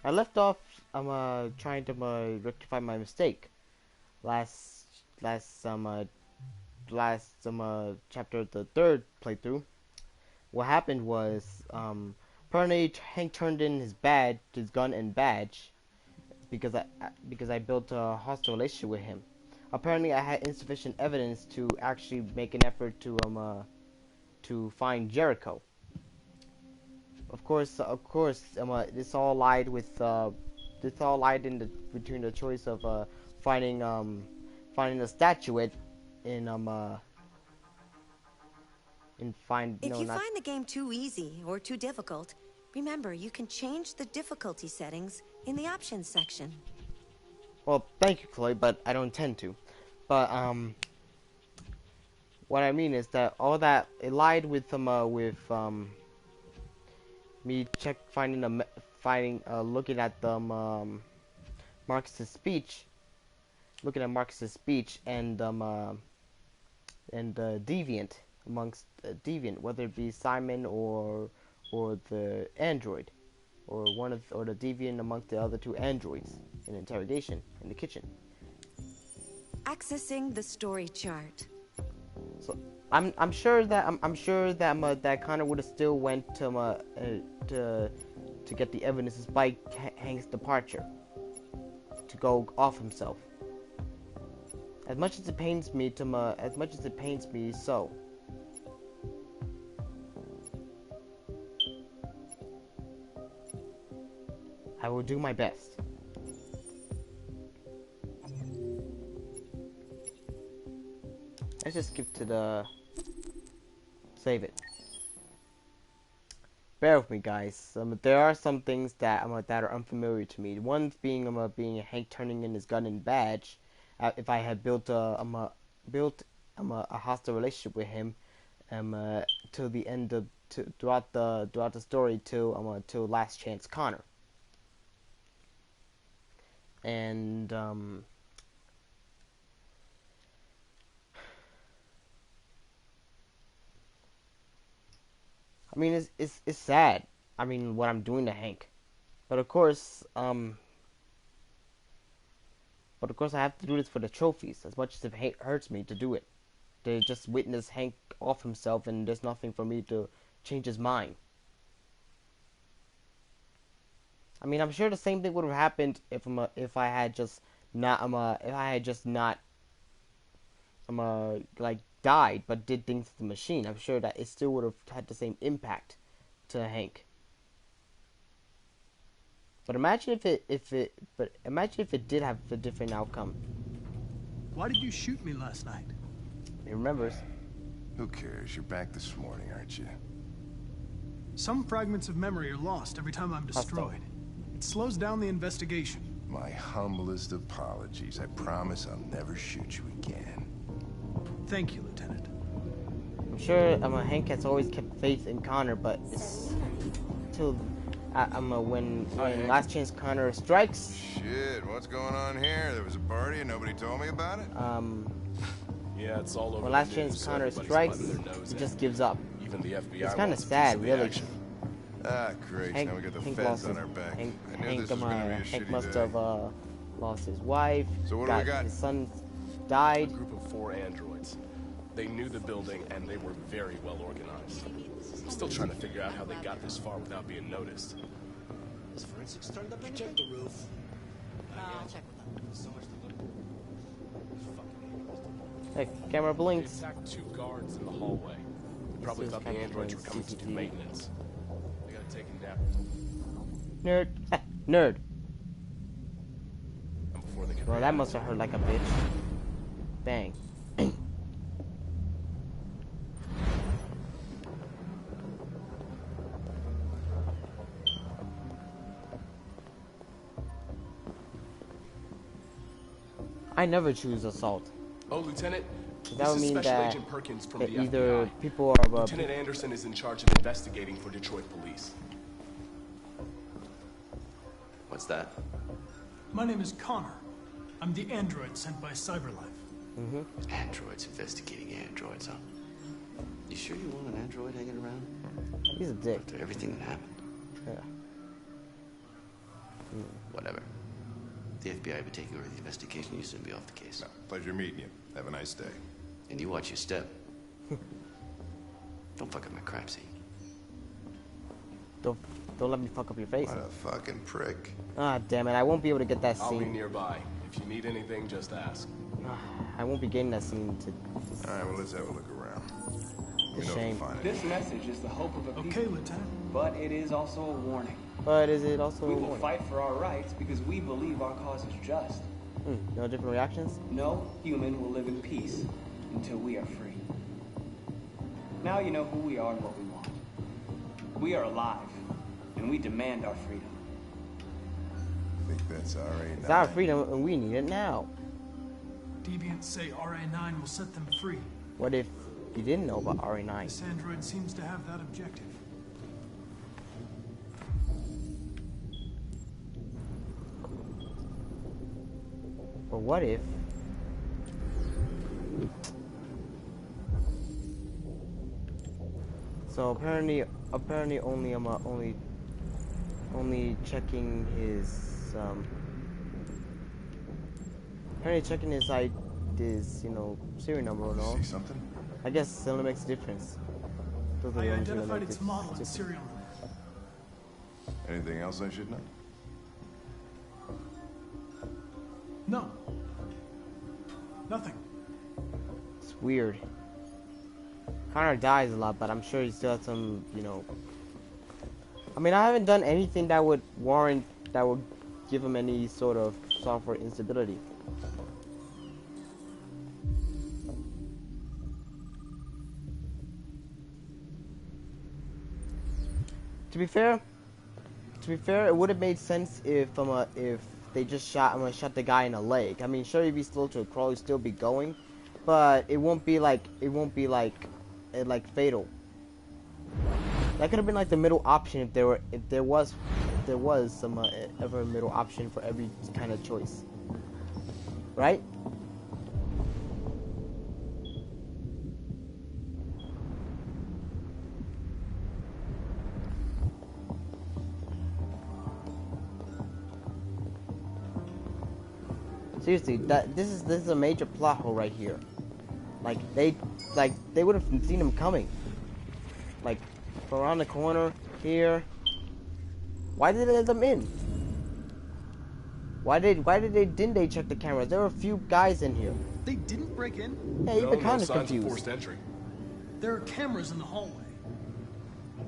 I left off. I'm trying to rectify my mistake. Last last chapter of the third playthrough. What happened was apparently Hank turned in his gun and badge because I built a hostile relationship with him. Apparently, I had insufficient evidence to actually make an effort to find Jericho. Of course, this all lied in between the choice of finding finding a statuette in in find If no you not find the game too easy or too difficult, remember you can change the difficulty settings in the options section. well, thank you, Chloe, but I don't intend to. But what I mean is that all that it lied with me finding looking at Marcus's speech, and deviant amongst deviant, whether it be Simon or the android, or the deviant amongst the other two androids in interrogation in the kitchen. Accessing the story chart. So I'm sure that that Connor would have still went to get the evidence despite Hank's departure to go off himself. As much as it pains me so. I will do my best. Let's just skip to the save it. Bear with me, guys. There are some things that are unfamiliar to me. One being Hank turning in his gun and badge. If I had built a hostile relationship with him, till the end of throughout the story till Last Chance Connor. And I mean, it's sad. I mean, what I'm doing to Hank, but of course, I have to do this for the trophies. As much as it hurts me to do it, to just witness Hank off himself, and there's nothing for me to change his mind. I mean, I'm sure the same thing would have happened if I had just not like died, but did things to the machine. I'm sure that it still would have had the same impact to Hank. But imagine imagine if it did have a different outcome. Why did you shoot me last night? He remembers. Who cares? You're back this morning, aren't you? Some fragments of memory are lost every time I'm destroyed. It slows down the investigation. My humblest apologies. I promise I'll never shoot you again. Thank you, Lieutenant. I'm sure Hank has always kept faith in Connor, but it's till when Last Chance Connor strikes. Shit, what's going on here? There was a party and nobody told me about it? Yeah, it's all over. When Last Chance Connor strikes, he just gives up. Even the FBI It's kind of sad, really. Ah, great. Now we got the feds on our back. I knew this was gonna be a Hank shitty must day. have lost his wife. So what do we got? His son A died. group of 4 androids. They knew the building and they were very well organized. I'm still trying to figure out how they got this far without being noticed. Is forensics turned up? Check the roof. I'll check with them. So much to look. Hey, camera They blinks. attacked 2 guards in the hallway. They probably This is thought the kind of androids were like coming to do CCTV. maintenance. They gotta take them down. Nerd. Nerd. And before they could Well, that must have hurt like a bitch. Bang. I never choose assault. Oh, Lieutenant, That this would is mean Special that, Agent Perkins from that the either FBI. people are Lieutenant Anderson is in charge of investigating for Detroit police. What's that? My name is Connor. I'm the android sent by Cyberlife. Androids investigating androids, huh? You sure you want an android hanging around he's a dick. after everything that happened? Yeah. Whatever. The FBI will be taking over the investigation. You soon be off the case. No, pleasure meeting you. Have a nice day. And you watch your step. Don't fuck up my crap scene. Don't let me fuck up your face. What a fucking prick. Ah, damn it! I won't be able to get that I'll be scene. nearby. If you need anything, just ask. I won't be getting that scene to. All right, well, let's have a look around. We It's a know if we shame. find This anything. message is the hope of a people, Okay, Lieutenant. but it is also a warning. But is it also? We a will warning? fight for our rights because we believe our cause is just. No different reactions. No human will live in peace until we are free. Now you know who we are and what we want. We are alive, and we demand our freedom. I think that's RA9. It's our freedom, and we need it now. Deviants say RA9 will set them free. What if you didn't know about RA9? This android seems to have that objective. But what if? So apparently only checking his serial number or no. See something? I guess it only makes a difference. Those are I the only two that identified make its it model and different. serial number. Anything else I should know? No. Nothing. It's weird. Connor dies a lot, but I'm sure he still has some, I mean, I haven't done anything that would give him any sort of software instability. To be fair, it would have made sense if they just shot the guy in the leg. I mean, sure, he'd be slow to a crawl, he'd still be going, but it won't be like fatal. That could have been like the middle option if there was some ever middle option for every kind of choice, right? Seriously, this is a major plot hole right here. Like they would have seen him coming. Like from around the corner here. Why did they let them in? Didn't they check the cameras? There were a few guys in here. They didn't break in? Yeah, No, even no Connor's signs of confused. forced entry. There are cameras in the hallway.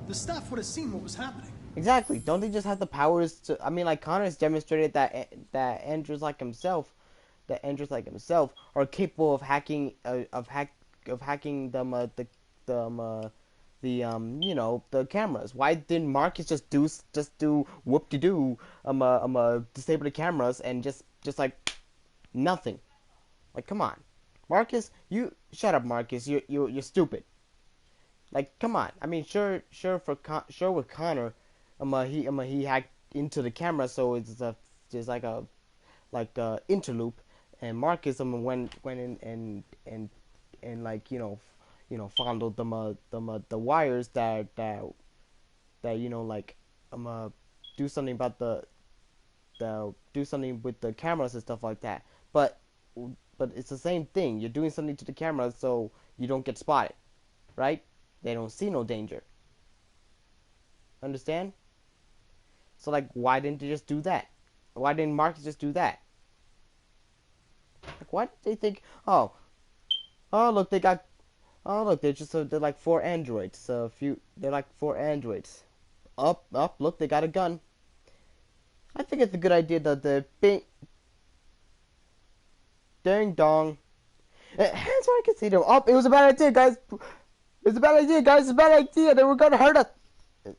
The staff would have seen what was happening. Exactly. Don't they just have the powers to? I mean, like Connor's demonstrated that androids like himself, are capable of hacking hacking the cameras. Why didn't Marcus just do whoop-de-doo disable the cameras and just like nothing? Like, come on, Marcus, you shut up, Marcus. You're stupid. Like, come on. I mean, sure with Connor, he hacked into the camera, so it's just like a interloop, and Marcus went in and like fondled the wires that do something about do something with the cameras and stuff like that. But it's the same thing. You're doing something to the cameras so you don't get spotted, right? They don't see no danger. Understand? So like, why didn't they just do that? Why didn't Marcus just do that? Like, why did they think? Oh look, they're like 4 androids. They're like 4 androids. Up, look, they got a gun. I think it's a good idea that the bing, ding dong. Hands where I can see them. It was a bad idea, guys. It's a bad idea. They were gonna hurt us.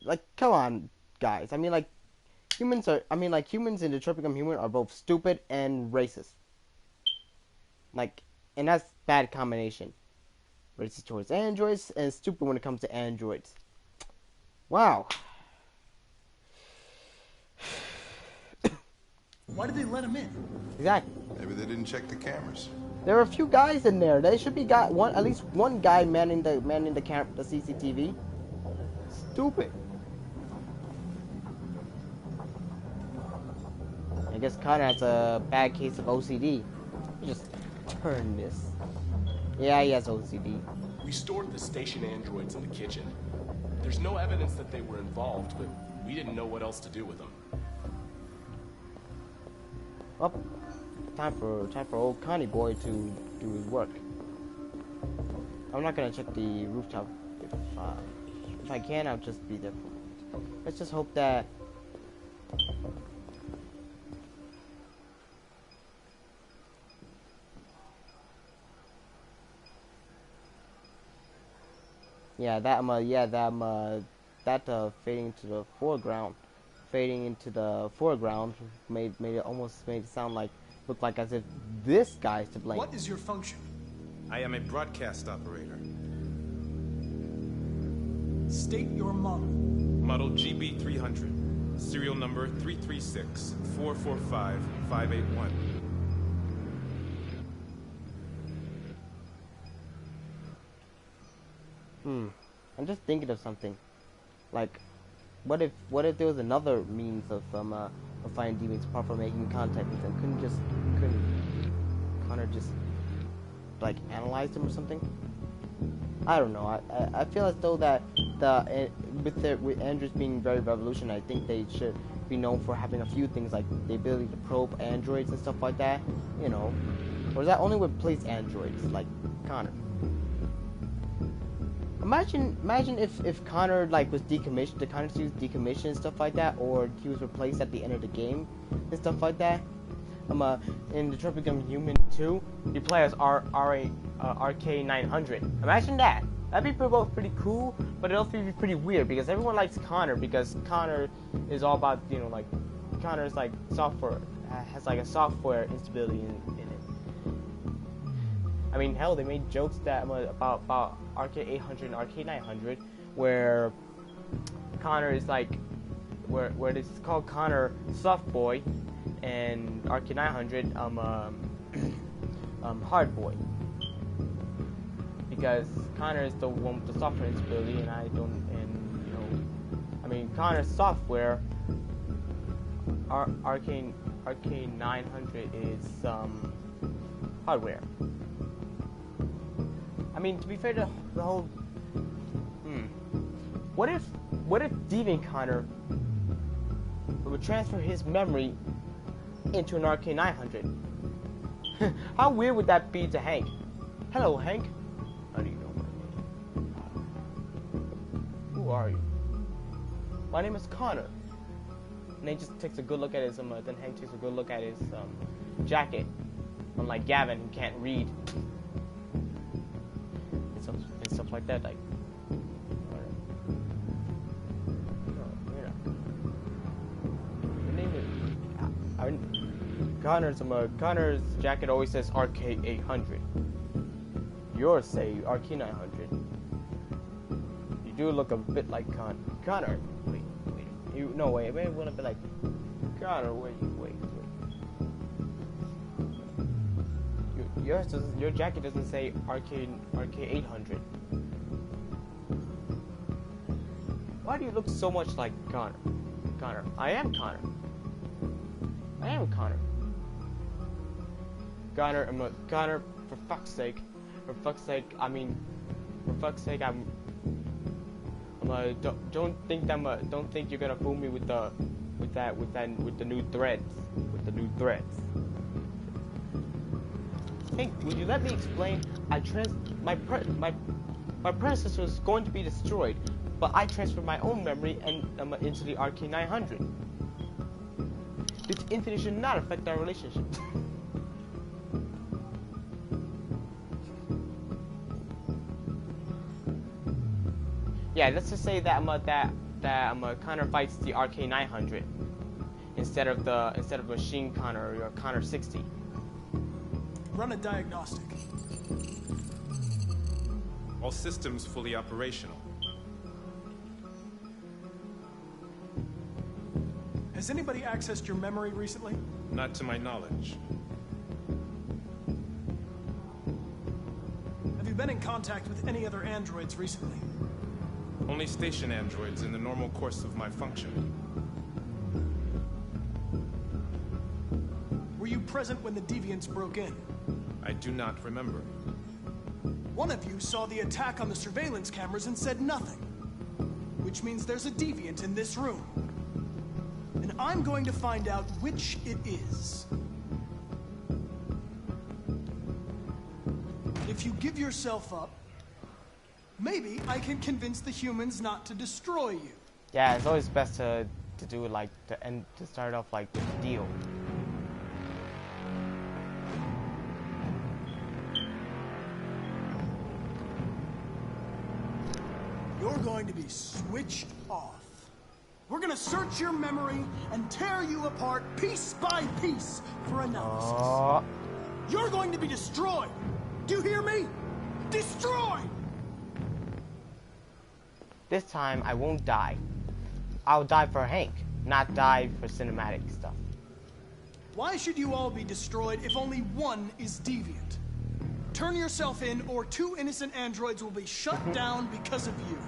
Like, come on, guys. I mean, like, humans in Detroit Become Human are both stupid and racist. Like, and that's bad combination. Racist towards androids and stupid when it comes to androids. Wow. Why did they let him in? Exactly. Maybe they didn't check the cameras. There are a few guys in there. There should be at least one guy manning the CCTV. Stupid. guess Connor has a bad case of OCD. You just turn this. Yeah, he has OCD. We stored the station androids in the kitchen. There's no evidence that they were involved, but we didn't know what else to do with them. Well, time for old Connie boy to do his work. I'm not gonna check the rooftop. If I can, I'll just be there. Let's just hope that. Yeah, that fading to the foreground, made it sound like, looked like as if this guy's to blame. What is your function? I am a broadcast operator. State your model. Model GB300. Serial number 336-445-581. I'm just thinking of something. Like, what if there was another means of finding demons apart from making contact with them? Couldn't Connor just like analyze them or something? I don't know. I feel as though that with androids being very revolutionary, I think they should be known for having a few things like the ability to probe androids and stuff like that. You know, or is that only with police androids like Connor? Imagine if Connor like was decommissioned, the Connor suit was decommissioned and stuff like that, or he was replaced at the end of the game and stuff like that. In Detroit Become Human 2, you play as RK900. Imagine that. That'd be both pretty cool, but it'd also be pretty weird because everyone likes Connor because Connor is all about, you know, like Connor's like software has like a software instability in it. I mean, hell, they made jokes that about RK800 and RK900 where Connor is like where this is called Connor Soft Boy and RK900 Hard Boy, because Connor is the one with the software instability and I don't, and you know, I mean Connor's software RK900 is hardware. I mean, to be fair to the whole, what if Demon Connor would transfer his memory into an RK900? How weird would that be to Hank? Hello, Hank. How do you know my name? Who are you? My name is Connor. And he just takes a good look at his, then Hank takes a good look at his jacket. Unlike Gavin, who can't read. And stuff like that, like. Connor's jacket always says RK800. Yours say RK900. You do look a bit like Connor. Wait. You no way. Maybe want to be like Connor. Wait. Your jacket doesn't say RK800. Why do you look so much like Connor? Connor. I am Connor. Connor, for fuck's sake, I'm don't think you're gonna fool me with the new threads, Hey, would you let me explain? My predecessor was going to be destroyed, but I transferred my own memory and into the RK900. This infinite should not affect our relationship. Yeah, let's just say that Connor fights the RK900 instead of Machine Connor or Connor 60. Run a diagnostic. All systems fully operational. Has anybody accessed your memory recently? Not to my knowledge. Have you been in contact with any other androids recently? Only station androids in the normal course of my function. you present when the deviants broke in? I do not remember. One of you saw the attack on the surveillance cameras and said nothing. Which means there's a deviant in this room. And I'm going to find out which it is. If you give yourself up, maybe I can convince the humans not to destroy you. Yeah, it's always best to do it like to start off like with a deal. You're going to be switched off. We're gonna search your memory and tear you apart piece by piece for analysis. You're going to be destroyed. Do you hear me? Destroyed! This time I won't die. I'll die for Hank, not die for cinematic stuff. Why should you all be destroyed if only one is deviant? Turn yourself in or 2 innocent androids will be shut down because of you.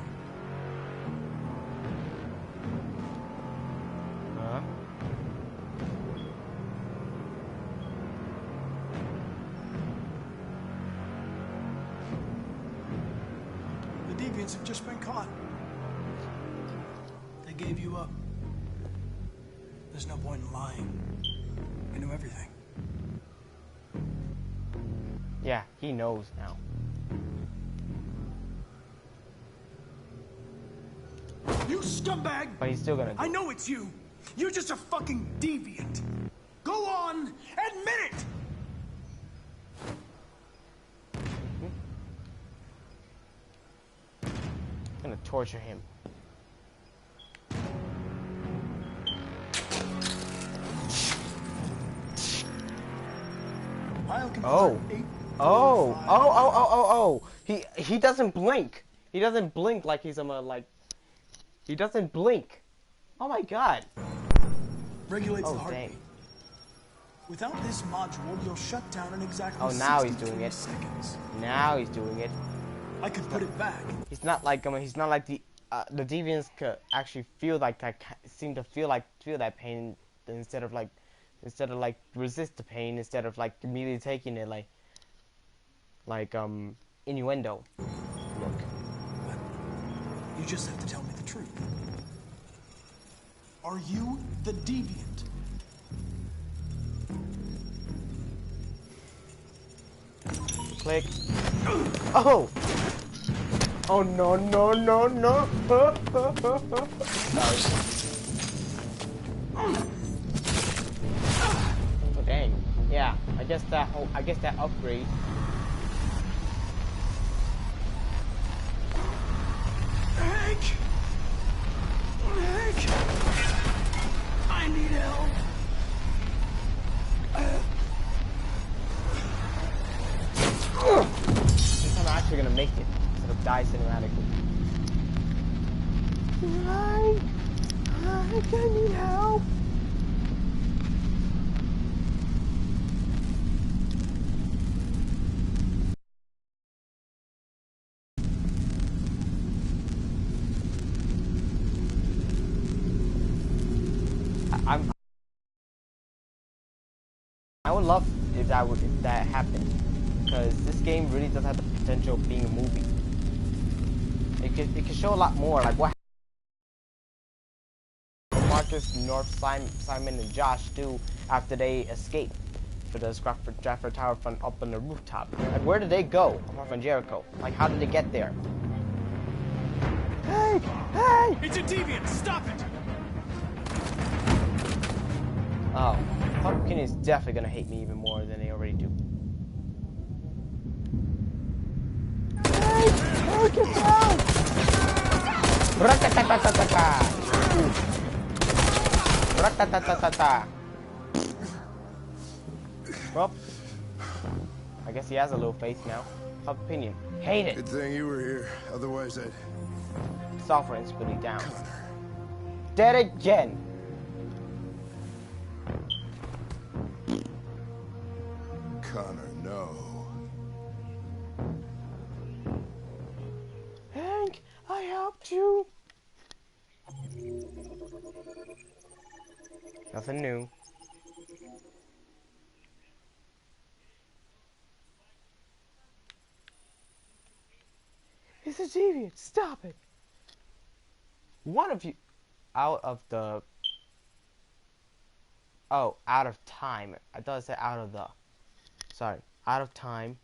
The deviants have just been caught. They gave you up. There's no point in lying. I know everything. Yeah, he knows now. You scumbag! But he's still gonna do I it. know it's you. You're just a fucking deviant. Go on, admit it! I'm gonna torture him. Oh. Oh. He doesn't blink. He doesn't blink like he's he doesn't blink. Oh my god. Regulates the Oh heartbeat. dang. Without this module, you'll shut down in exactly Oh, now he's 63 doing it. seconds. Now he's doing it. I could put it back. He's not like he's not like the deviants could actually feel like that, seem to feel that pain instead of resist the pain, instead of like immediately taking it like innuendo. Look. But you just have to tell me the truth. Are you the deviant? Click. Oh! Oh no. Sorry. Oh dang. Yeah, I guess that upgrade. Hank! I need help. This time I'm actually gonna make it instead of die cinematically. I need help. I would love if that happened, because this game really does have the potential of being a movie. It could show a lot more, like what Marcus, North, Simon, and Josh do after they escape to the Stratford Tower from up on the rooftop. Like, where did they go apart from Jericho? Like, how did they get there? Hey! It's a deviant! Stop it! Oh, Pumpkin is definitely gonna hate me even more than they already do. Hey, get down! Ratatatatata! Ratatatatata! Well, I guess he has a little face now. Tough opinion. Hate it. Good thing you were here. Otherwise, I'd... Software instability down. Connor. Dead again. Connor, no. Hank, I helped you. Nothing new. It's a deviant. Stop it. One of you out of the. Oh, out of time. I thought it said out of the. Sorry. Out of time.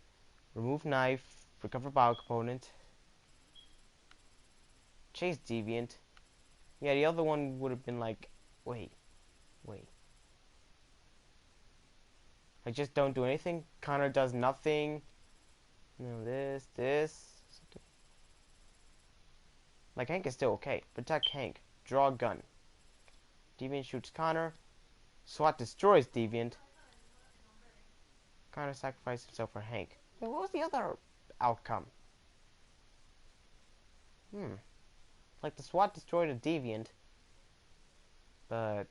Remove knife. Recover bio component. Chase deviant. Yeah, the other one would have been like, wait. Like, just don't do anything. Connor does nothing. No, this. Like, Hank is still okay. Protect Hank. Draw a gun. Deviant shoots Connor. SWAT destroys Deviant. Connor sacrificed himself for Hank. Wait, what was the other outcome? Like, the SWAT destroyed a Deviant. But...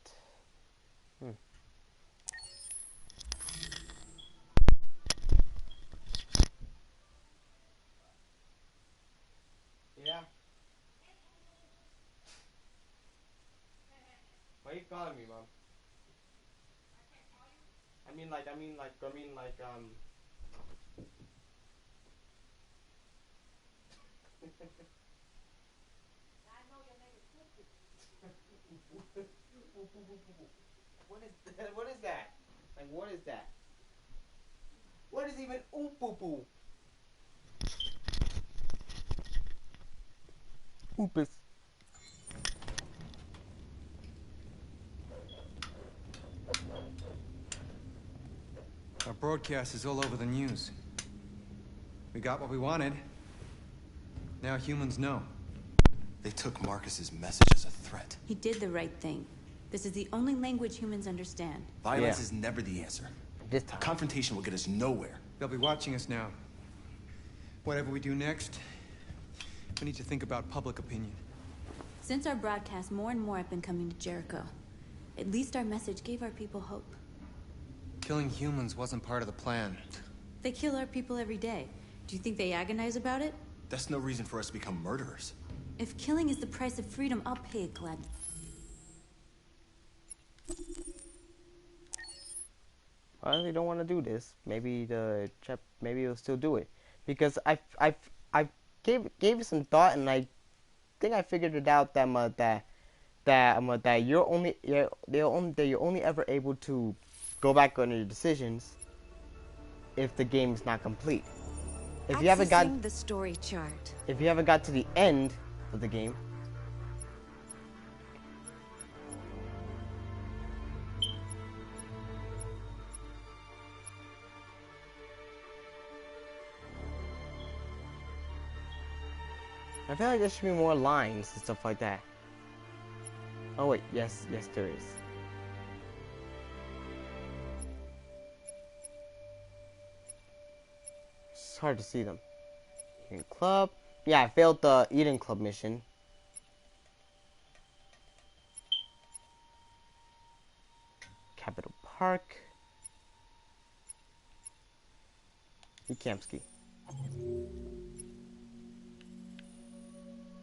Yeah. Why are you calling me, Mom? I mean, like, What is that? What is that? Like, what is that? What is even ooh poo poo? Oopus. Our broadcast is all over the news. We got what we wanted. Now humans know. They took Marcus's message as a threat. He did the right thing. This is the only language humans understand. Violence is never the answer. This time. Confrontation will get us nowhere. They'll be watching us now. Whatever we do next, we need to think about public opinion. Since our broadcast, more and more have been coming to Jericho. At least our message gave our people hope. Killing humans wasn't part of the plan. They kill our people every day. Do you think they agonize about it? That's no reason for us to become murderers. If killing is the price of freedom, I'll pay it gladly. Well, they don't want to do this. Maybe maybe he'll still do it, because I gave it some thought, and I think I figured it out that you're only ever able to go back on your decisions if the game's not complete. If you haven't got the story chart. If you haven't got to the end of the game. I feel like there should be more lines and stuff like that. Oh wait, yes, there is. It's hard to see them. Eden Club. Yeah, I failed the Eden Club mission. Capital Park. Kamsky.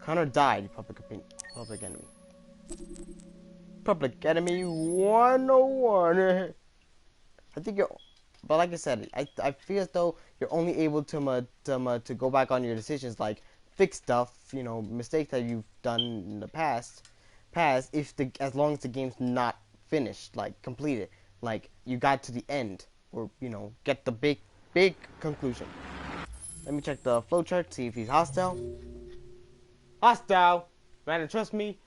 Connor died. Public enemy. Public enemy 101. I think you're, but like I said, I feel as though you're only able to go back on your decisions, like fix stuff, you know, mistakes that you've done in the past, as long as the game's not finished, like completed, like you got to the end, or you know, get the big conclusion. Let me check the flowchart, see if he's hostile. Hostile! Man, trust me.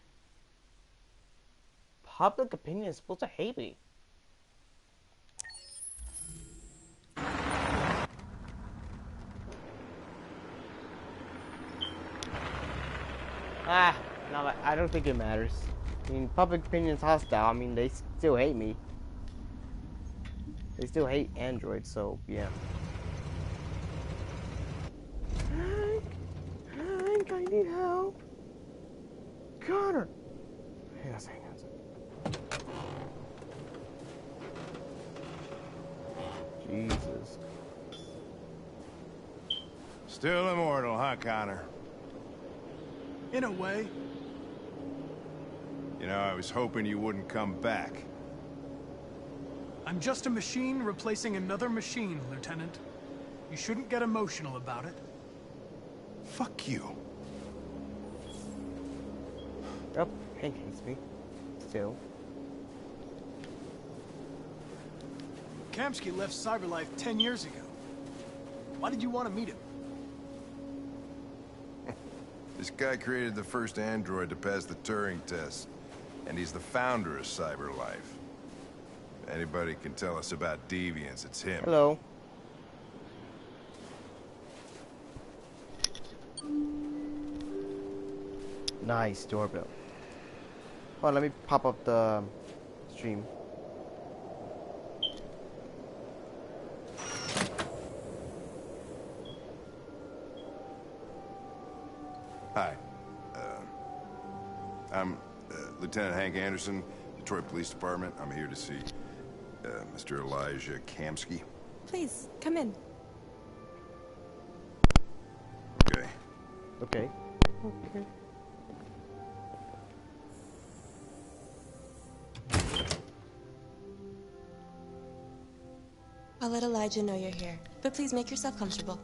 Public opinion is supposed to hate me. No, I don't think it matters. I mean, public opinion is hostile. I mean, they still hate me. They still hate androids, so yeah. Hank, I need help. Connor. Hang on a second. Jesus. Still immortal, huh, Connor? In a way. You know, I was hoping you wouldn't come back. I'm just a machine replacing another machine, Lieutenant. You shouldn't get emotional about it. Fuck you. Hank hates me. Still. Kamsky left Cyberlife 10 years ago. Why did you want to meet him? This guy created the first android to pass the Turing test, and he's the founder of Cyberlife. If anybody can tell us about deviants, it's him. Hello. Nice doorbell. Oh, let me pop up the stream. Hi. I'm Lieutenant Hank Anderson, Detroit Police Department. I'm here to see Mr. Elijah Kamsky. Please, come in. Okay. Okay. Okay. I'll let Elijah know you're here, but please make yourself comfortable.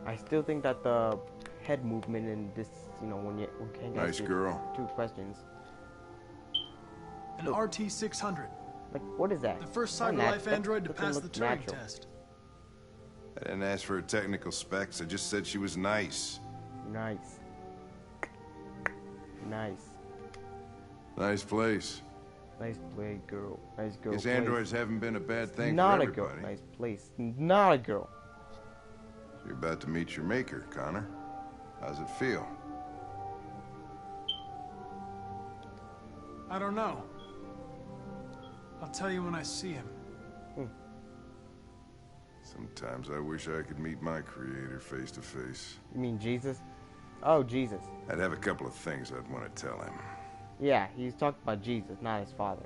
I still think that the head movement in this, you know, when Hank Nice asks girl. 2 questions. An RT-600. Like, what is that? The first Not Cyberlife that android to doesn't pass the look Turing natural. test. I didn't ask for her technical specs. I just said she was nice. Nice. Nice. Nice place. Nice play, girl. Nice girl. Guess place. androids haven't been a bad thing Not for a girl. everybody. Nice place. Not a girl. You're about to meet your maker, Connor. How's it feel? I don't know. I'll tell you when I see him. Sometimes I wish I could meet my creator face to face. You mean Jesus? Oh, Jesus. I'd have a couple of things I'd want to tell him. Yeah, he's talking about Jesus, not his father.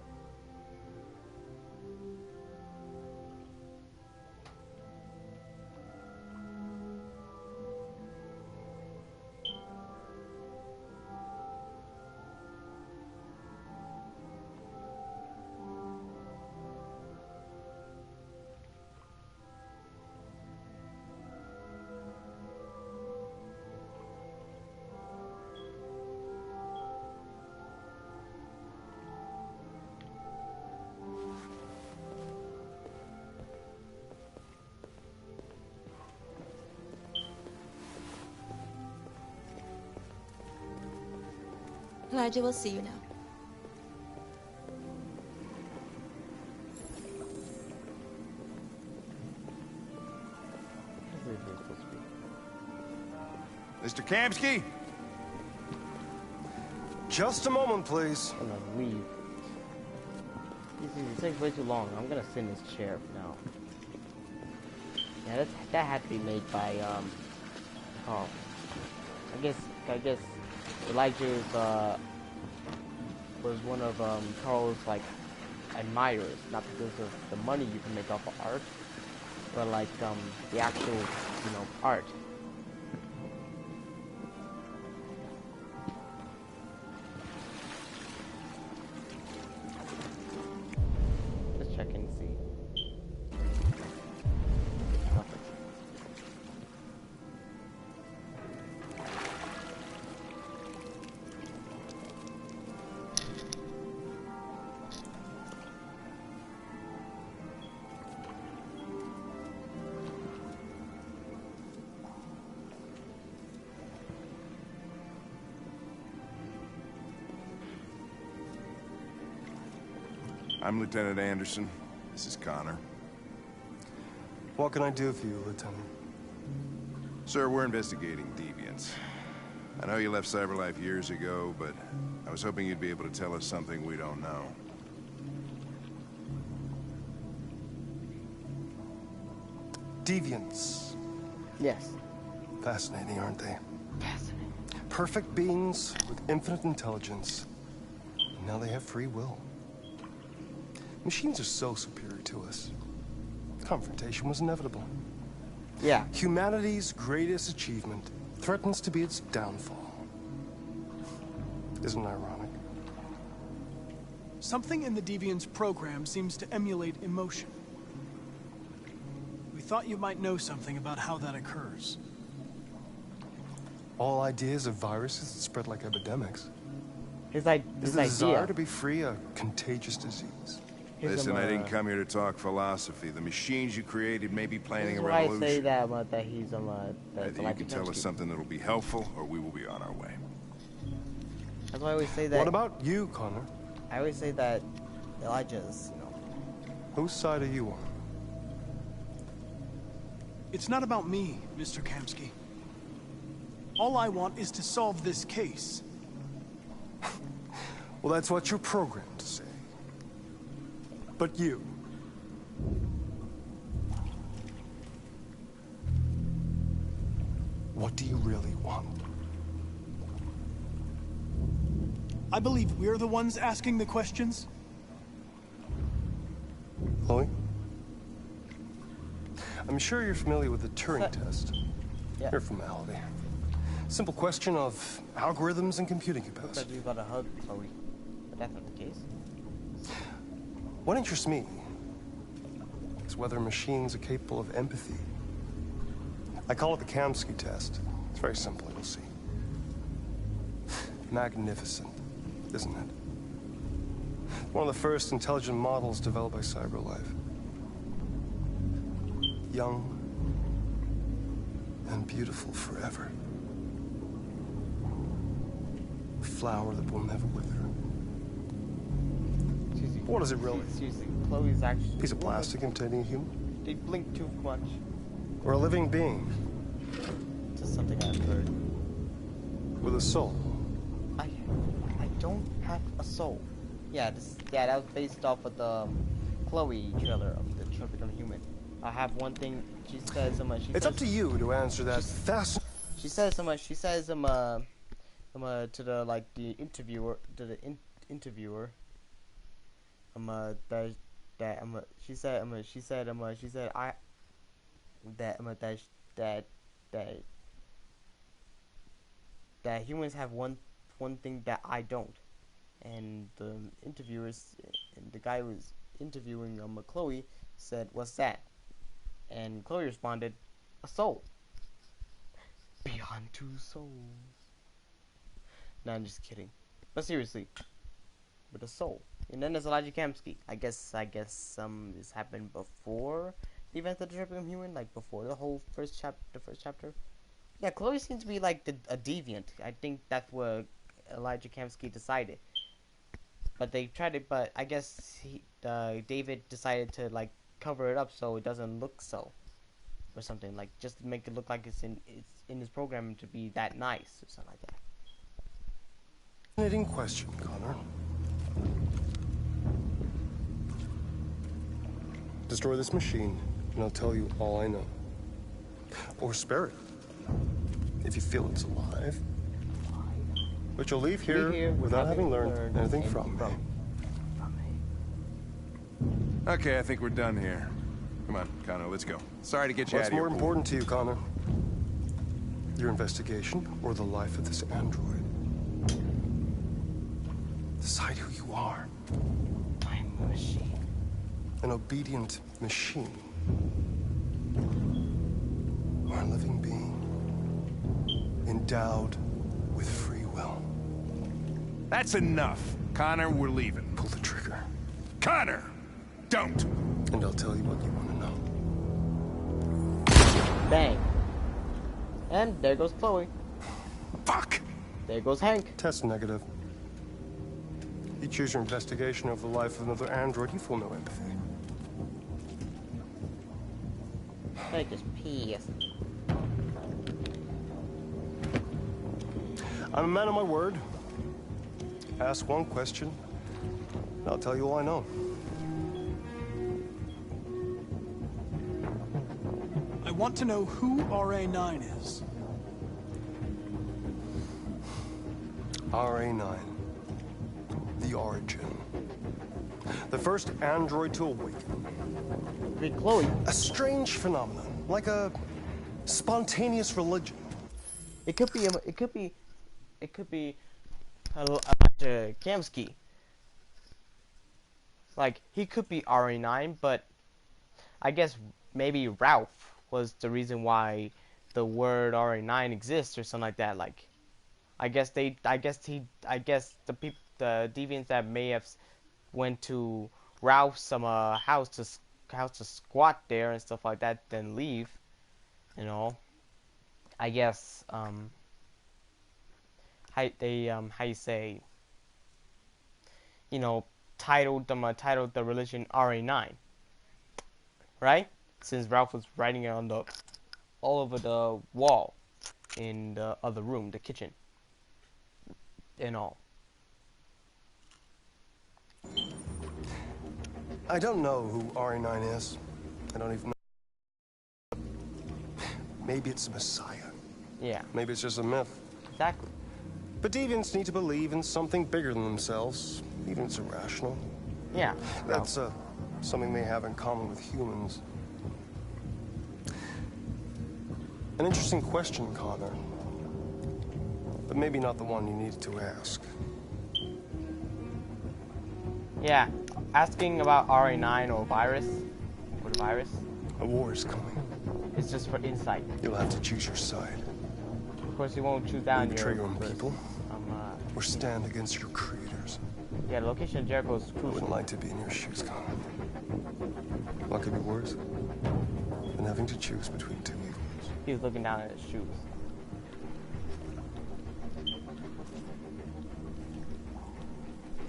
Elijah will see you now. What is this supposed to be? Mr. Kamsky? Just a moment, please. I'm gonna leave. This takes way too long. I'm gonna sit in this chair now. Yeah, that had to be made by Carl. I guess Elijah's was one of Carl's like admirers, not because of the money you can make off of art, but like the actual, you know, art. Let's check and see. Nothing. I'm Lieutenant Anderson. This is Connor. What can I do for you, Lieutenant? Sir, we're investigating deviants. I know you left Cyberlife years ago, but I was hoping you'd be able to tell us something we don't know. Deviants. Yes. Fascinating, aren't they? Fascinating. Perfect beings with infinite intelligence. And now they have free will. Machines are so superior to us. Confrontation was inevitable. Yeah. Humanity's greatest achievement threatens to be its downfall. Isn't it ironic? Something in the Deviant's program seems to emulate emotion. We thought you might know something about how that occurs. All ideas of viruses that spread like epidemics. His Is the desire idea. to be free a contagious disease? Listen, I didn't come here to talk philosophy. The machines you created may be This planning is a why I revolution. say that he's Either you can tell us something that'll be helpful, or we will be on our way. That's why I always say that. What about you, Connor? I always say that Elijah's, Whose side are you on? It's not about me, Mr. Kamsky. All I want is to solve this case. Well, that's what you're programmed to say. But you... what do you really want? I believe we're the ones asking the questions. Chloe? I'm sure you're familiar with the Turing test. Yeah. Mere formality. Simple question of algorithms and computing capacity. Because we got a hug, Chloe. But that's not the case. What interests me is whether machines are capable of empathy. I call it the Kamsky test. It's very simple, you'll see. Magnificent, isn't it? One of the first intelligent models developed by CyberLife. Young and beautiful forever. A flower that will never wither. What is it really? Seriously, Chloe's actually... Piece of plastic imitating a human? They blink too much. Or a living being? Just something I've heard. With a soul? I don't have a soul. Yeah, that was based off of the Chloe trailer of the Detroit Become Human. I have one thing she says so much. It's up to you to answer that fast. She says so much. She says to the interviewer, interviewer. She said that humans have one thing that I don't. And the interviewers, and the guy who was interviewing Chloe said, "What's that?" And Chloe responded, "A soul. Beyond two souls." No, I'm just kidding. But seriously, with a soul. And then there's Elijah Kamsky. I guess this happened before the events of the Detroit Become Human, like before the first chapter. Yeah, Chloe seems to be like a deviant. I think that's what Elijah Kamsky decided. But they tried it, but I guess David decided to like cover it up so it doesn't look so, or something, like just to make it look like it's in his program to be that nice or something like that. Fascinating question, Connor. Destroy this machine, and I'll tell you all I know. Or spare it, if you feel it's alive. But you'll leave here without having learned anything from me. Okay, I think we're done here. Come on, Connor, let's go. Sorry to get you out of here. What's more important to you, Connor? Your investigation or the life of this android? Decide who you are. I'm a machine. An obedient machine. Or a living being. Endowed with free will. That's enough. Connor, we're leaving. Pull the trigger. Connor! Don't! And I'll tell you what you want to know. Bang. And there goes Chloe. Fuck! There goes Hank. Test negative. You choose your investigation of the life of another android, you feel no empathy. Hank is pissed. I'm a man of my word. Ask one question, and I'll tell you all I know. I want to know who RA9 is. RA9. The origin. The first android to awaken. Hey, Chloe. A strange phenomenon, like a spontaneous religion. It could be Elijah Kamsky. Like, he could be RA9, but I guess maybe Ralph was the reason why the word RA9 exists or something like that. Like, I guess the deviants that may have went to Ralph's house to squat there and stuff like that, then leave. You know, I guess how you say, you know, titled the religion RA9, right? Since Ralph was writing it on the all over the wall in the other room, the kitchen, and all. I don't know who RA9 is. I don't even know. Maybe it's a messiah. Yeah. Maybe it's just a myth. Exactly. But deviants need to believe in something bigger than themselves, even if it's irrational. Yeah. That's something they have in common with humans. An interesting question, Connor. But maybe not the one you needed to ask. Yeah. Asking about RA9 or virus. Or the virus. A war is coming. It's just for insight. You'll have to choose your side. Of course, you won't choose down Betray your own first. people, or stand against your creators. Yeah, the location of Jericho is crucial. I wouldn't like to be in your shoes, Connor. What could be worse than having to choose between two evils? He was looking down at his shoes.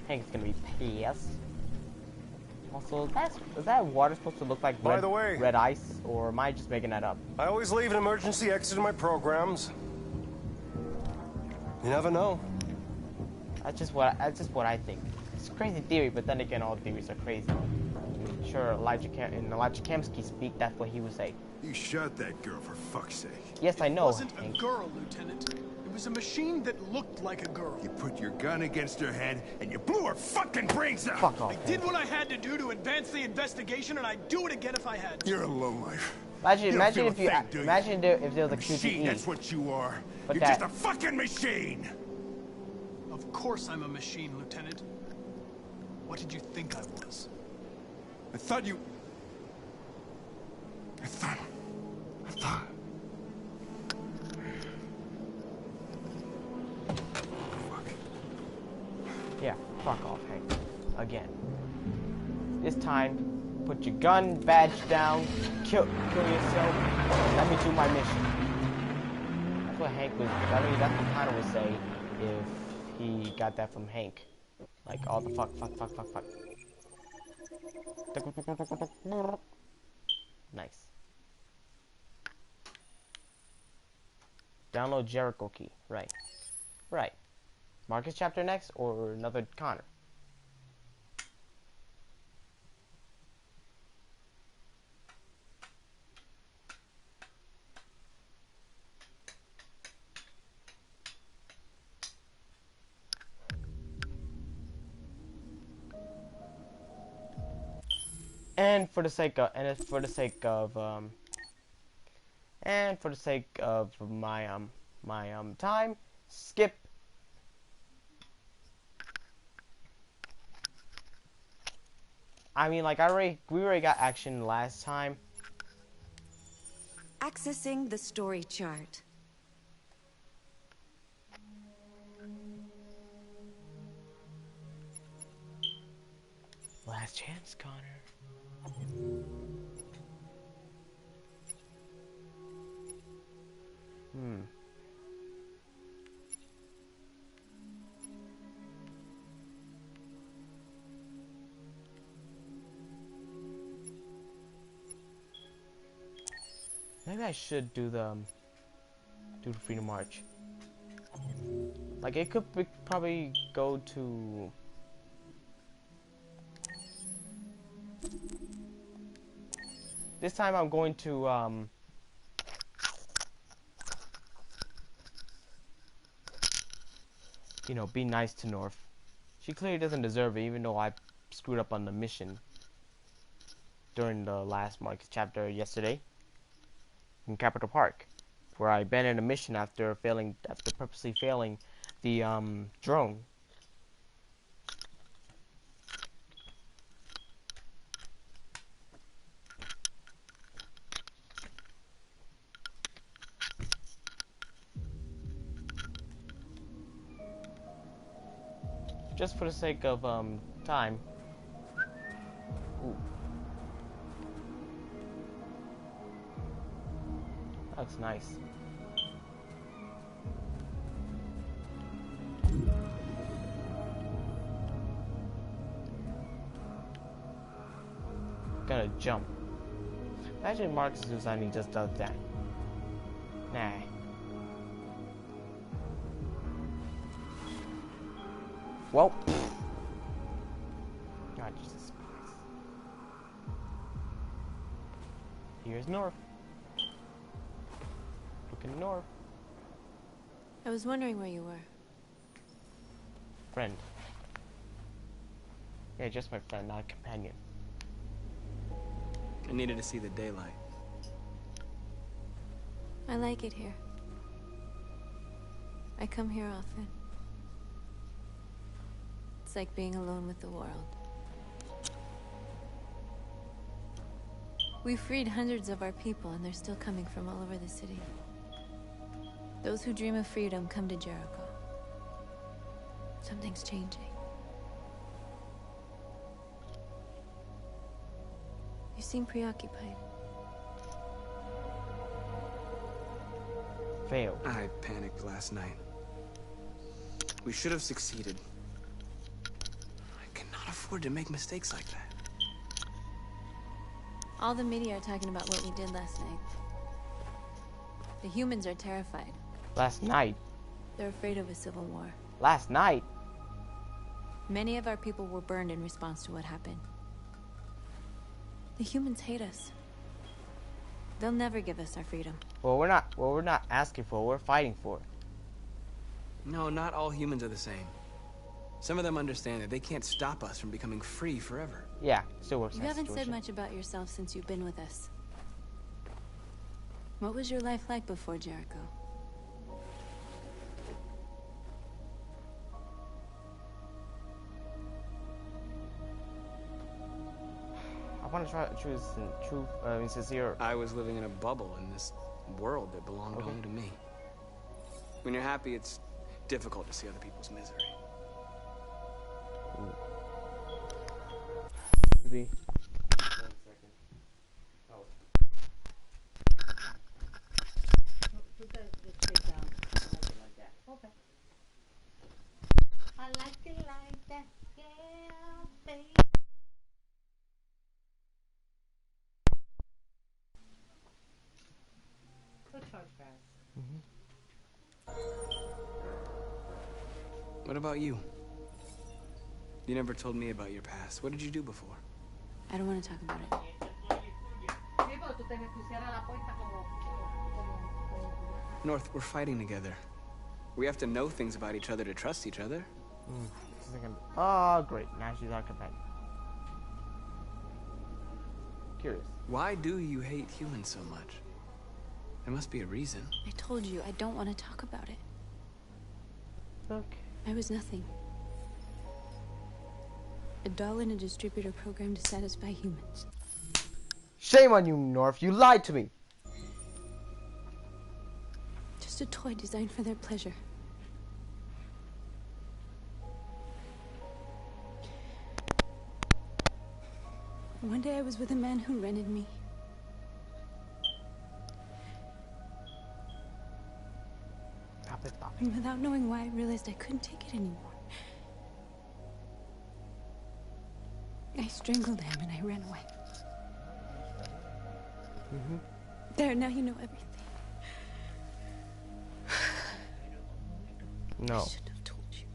Hank's gonna be pissed. Also, is that water supposed to look like By the way, red ice, or am I just making that up? I always leave an emergency exit in my programs. You never know. That's just what I think. It's a crazy theory, but then again, all theories are crazy. Sure, Elijah Kamsky speak, that's what he would say. You shot that girl, for fuck's sake. Yes, I know. It wasn't a girl, Lieutenant. It was a machine that looked like a girl. You put your gun against her head, and you blew her fucking brains out! Fuck off, I did what I had to do to advance the investigation, and I'd do it again if I had to. You're a lowlife. Imagine if there was a machine, QTE. that's what you are. But You're just a fucking machine! Of course I'm a machine, Lieutenant. What did you think I was? I thought... Yeah, fuck off, Hank. Again. This time, put your gun badge down, kill yourself, and let me do my mission. That's what Hank was. I mean, that's what Connor would say if he got that from Hank. Like all the fuck. Nice. Download Jericho key. Right. Marcus chapter next or another Connor? And for the sake of my time, skip. I mean, like we already got action last time. Accessing the story chart. Last chance, Connor. Maybe I should do the Freedom March. Like it could probably go to. This time I'm going to you know, be nice to North. She clearly doesn't deserve it, even though I screwed up on the mission during the last Marcus chapter yesterday in Capital Park, where I abandoned a mission after purposely failing the drone. just for the sake of time. Ooh. That's nice. Gotta jump. Imagine Marcus Susani just does that. Nah. Well. God, Jesus Christ. Here's north. Looking north. I was wondering where you were. Friend. Yeah, just my friend, not a companion. I needed to see the daylight. I like it here. I come here often. It's like being alone with the world. We freed hundreds of our people, and they're still coming from all over the city. Those who dream of freedom come to Jericho. Something's changing. You seem preoccupied. Failed. I panicked last night. We should have succeeded. I cannot afford to make mistakes like that. All the media are talking about what we did last night. The humans are terrified. Last night? They're afraid of a civil war. Last night? Many of our people were burned in response to what happened. The humans hate us. They'll never give us our freedom. Well, we're not asking for, we're fighting for. No, not all humans are the same. Some of them understand that they can't stop us from becoming free forever. Yeah, still works. You haven't said much about yourself since you've been with us. What was your life like before Jericho? I want to try to choose sincere. I was living in a bubble in this world that belonged only to me. When you're happy, it's difficult to see other people's misery. Maybe. 1 second. Oh. Put that straight down. I like it like that. Okay. I like it like that. Yeah, baby. What about you? You never told me about your past. What did you do before? I don't want to talk about it. North, we're fighting together. We have to know things about each other to trust each other. Oh, great. Now she's our companion. Curious. Why do you hate humans so much? There must be a reason. I told you, I don't want to talk about it. Okay. I was nothing. A doll in a distributor program to satisfy humans. Shame on you, North. You lied to me. Just a toy designed for their pleasure. One day I was with a man who rented me. And without knowing why, I realized I couldn't take it anymore. I strangled him and I ran away. There, now you know everything. No. I should have told you.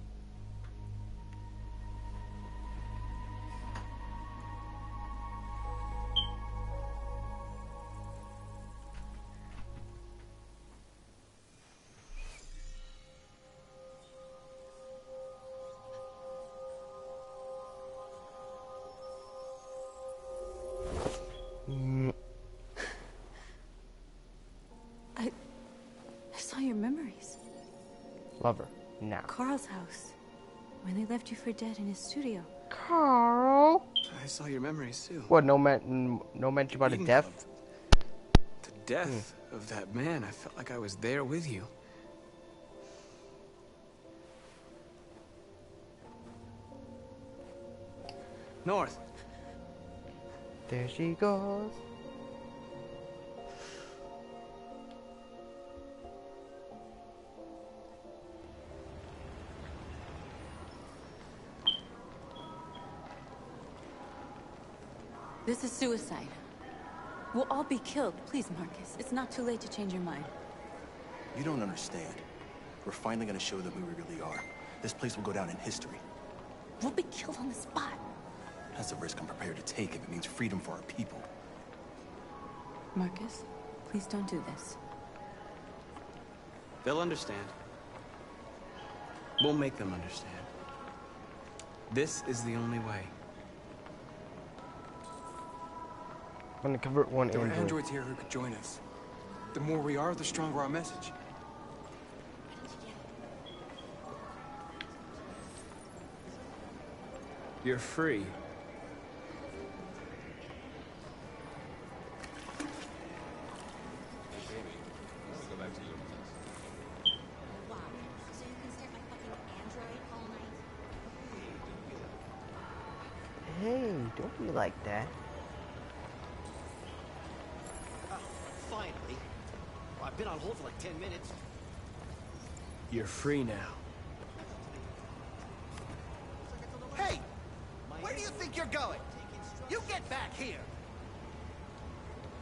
I saw your memories. Lover. Now. Carl's house. When they left you for dead in his studio. Carl. I saw your memories too. What? No mention about a death. The death of that man. I felt like I was there with you. North. There she goes. This is suicide. We'll all be killed. Please, Marcus. It's not too late to change your mind. You don't understand. We're finally gonna show them who we really are. This place will go down in history. We'll be killed on the spot. That's a risk I'm prepared to take if it means freedom for our people. Marcus, please don't do this. They'll understand. We'll make them understand. This is the only way. I'm gonna convert one There are android. androids here who could join us. The more we are, the stronger our message. You're free. Hey, don't be like that. Finally. Well, I've been on hold for like 10 minutes. You're free now. Hey! Where do you think you're going? You get back here!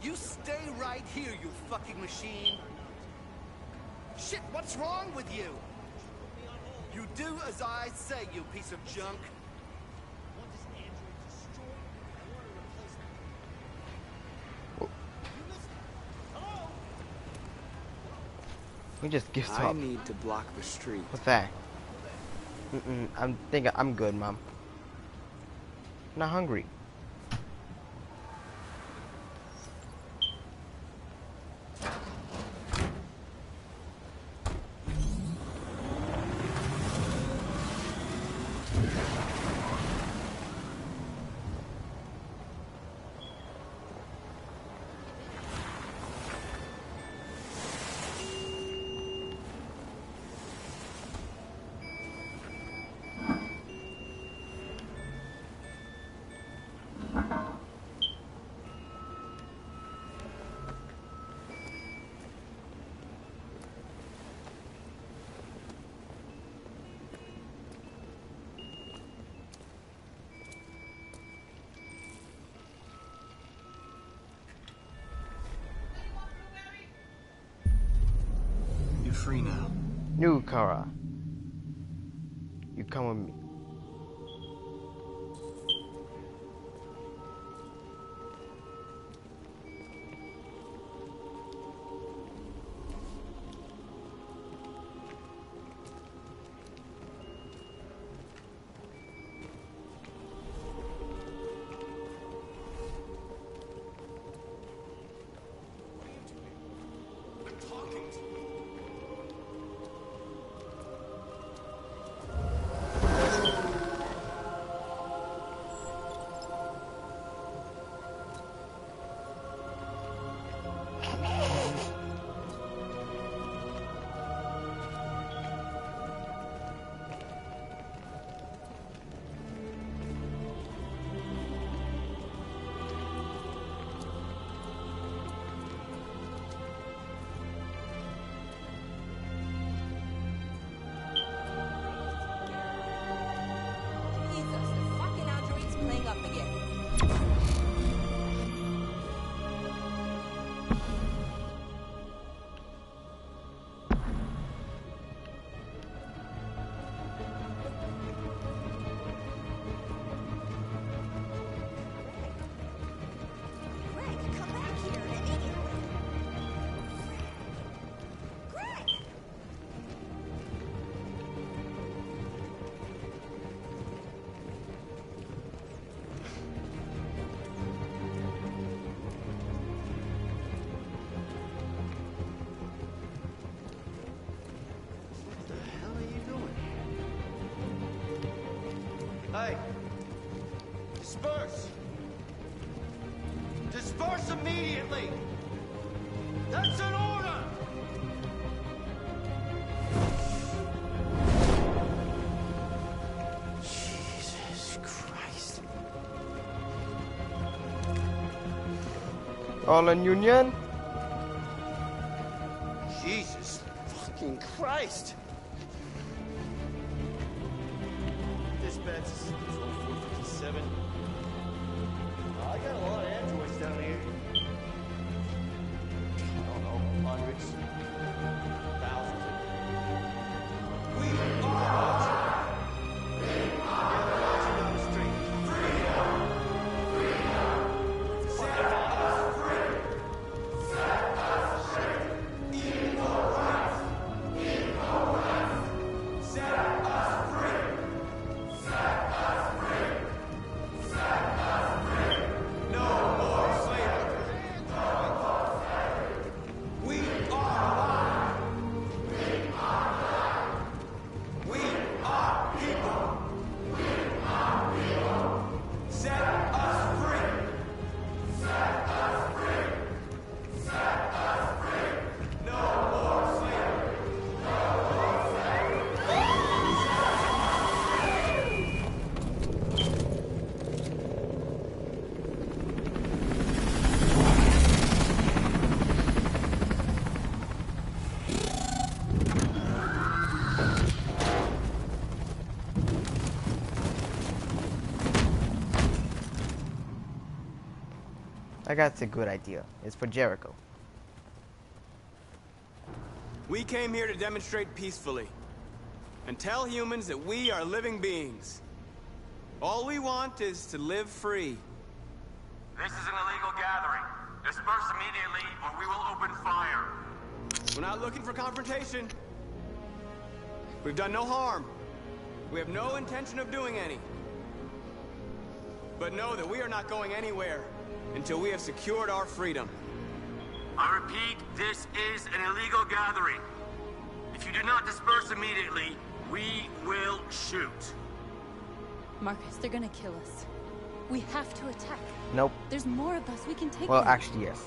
You stay right here, you fucking machine! Shit, what's wrong with you? You do as I say, you piece of junk. We just gives I up. need to block the street. What's that? I'm good, Mom. Not hungry. You're free now. New Kara. You come with me. Playing up again. Greg, come back here immediately. Greg! Hey! Disperse! Disperse immediately! That's an order! Jesus Christ. All Union. Jesus fucking Christ! Dispatch, this is Control 457. I got a lot of androids down here. I don't know, hundreds, thousands. We are together marching down the street. Freedom! Freedom! Set us free! Set us free! Equal rights! Equal rights! Set us free! Set us free! Set us free! No more slavery! No more slavery! We are alive! We are alive! We are people! We are people! Set us free! Set us free! Set us free! No more slavery! No more slavery! I got a good idea. It's for Jericho. We came here to demonstrate peacefully and tell humans that we are living beings. All we want is to live free. This is an illegal gathering. Disperse immediately or we will open fire. We're not looking for confrontation. We've done no harm. We have no intention of doing any. But know that we are not going anywhere until we have secured our freedom. I repeat, this is an illegal gathering. If you do not disperse immediately, we will shoot. Marcus, they're gonna kill us. We have to attack. Nope. There's more of us. We can take Well, them. actually, yes.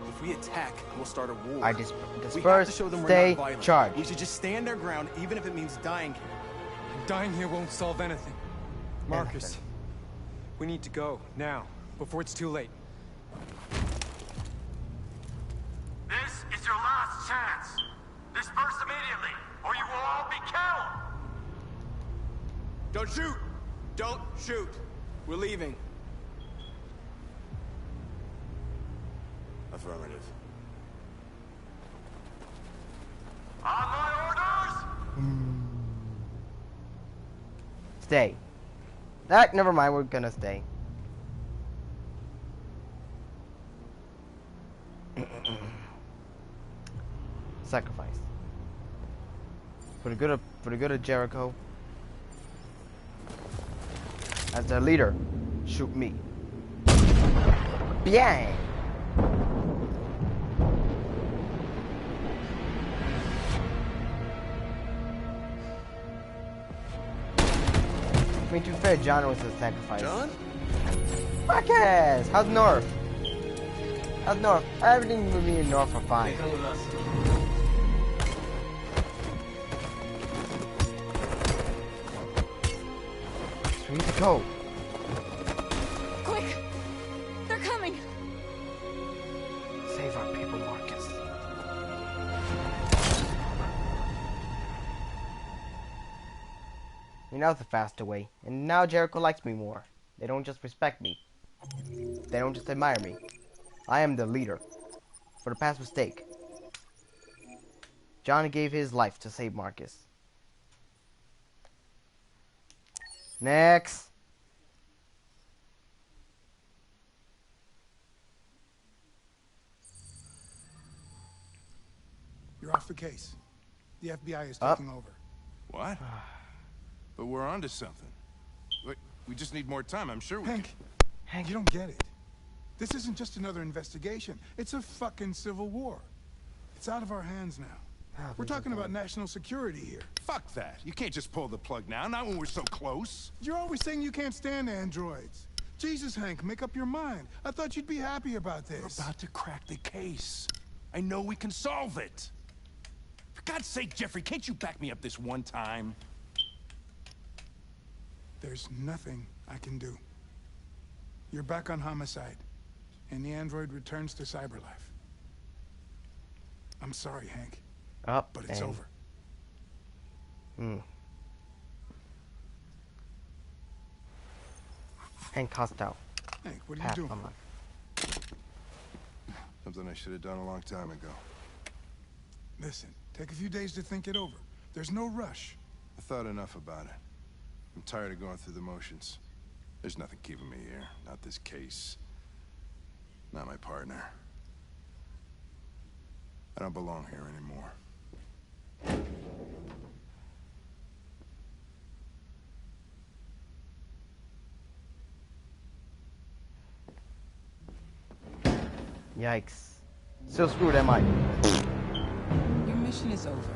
If we attack, we'll start a war. I we have to disperse, show them we're stay, not violent. charge. We should just stand our ground, even if it means dying here. Dying here won't solve anything. Marcus, we need to go, now, before it's too late. This is your last chance. Disperse immediately or you will all be killed. Don't shoot! Don't shoot! We're leaving. Affirmative. On my orders! Stay. Never mind. We're gonna stay. Sacrifice. For the good of Jericho. As their leader, shoot me. Bien. I mean, to be fair, John was a sacrifice. John? Marcus! How's North? How's North? Everything with me in North are fine. We need to go. Quick! They're coming! Save our people, Marcus. You know the faster way. And now Jericho likes me more. They don't just respect me. They don't just admire me. I am the leader. For the past mistake. John gave his life to save Marcus. Next. You're off the case. The FBI is taking over. What? But we're onto something. We just need more time. I'm sure we Hank, you don't get it. This isn't just another investigation. It's a fucking civil war. It's out of our hands now. We're talking about national security here. Fuck that. You can't just pull the plug now, not when we're so close. You're always saying you can't stand androids. Jesus, Hank, make up your mind. I thought you'd be happy about this. We're about to crack the case. I know we can solve it. For God's sake, Jeffrey, can't you back me up this one time? There's nothing I can do. You're back on homicide. and the android returns to cyberlife. I'm sorry, Hank, but it's over. Hank hostile. Hank, what are you doing? Something I should have done a long time ago. Listen, take a few days to think it over. There's no rush. I thought enough about it. I'm tired of going through the motions. There's nothing keeping me here. Not this case. Not my partner. I don't belong here anymore. Yikes. Still screwed, am I? Your mission is over.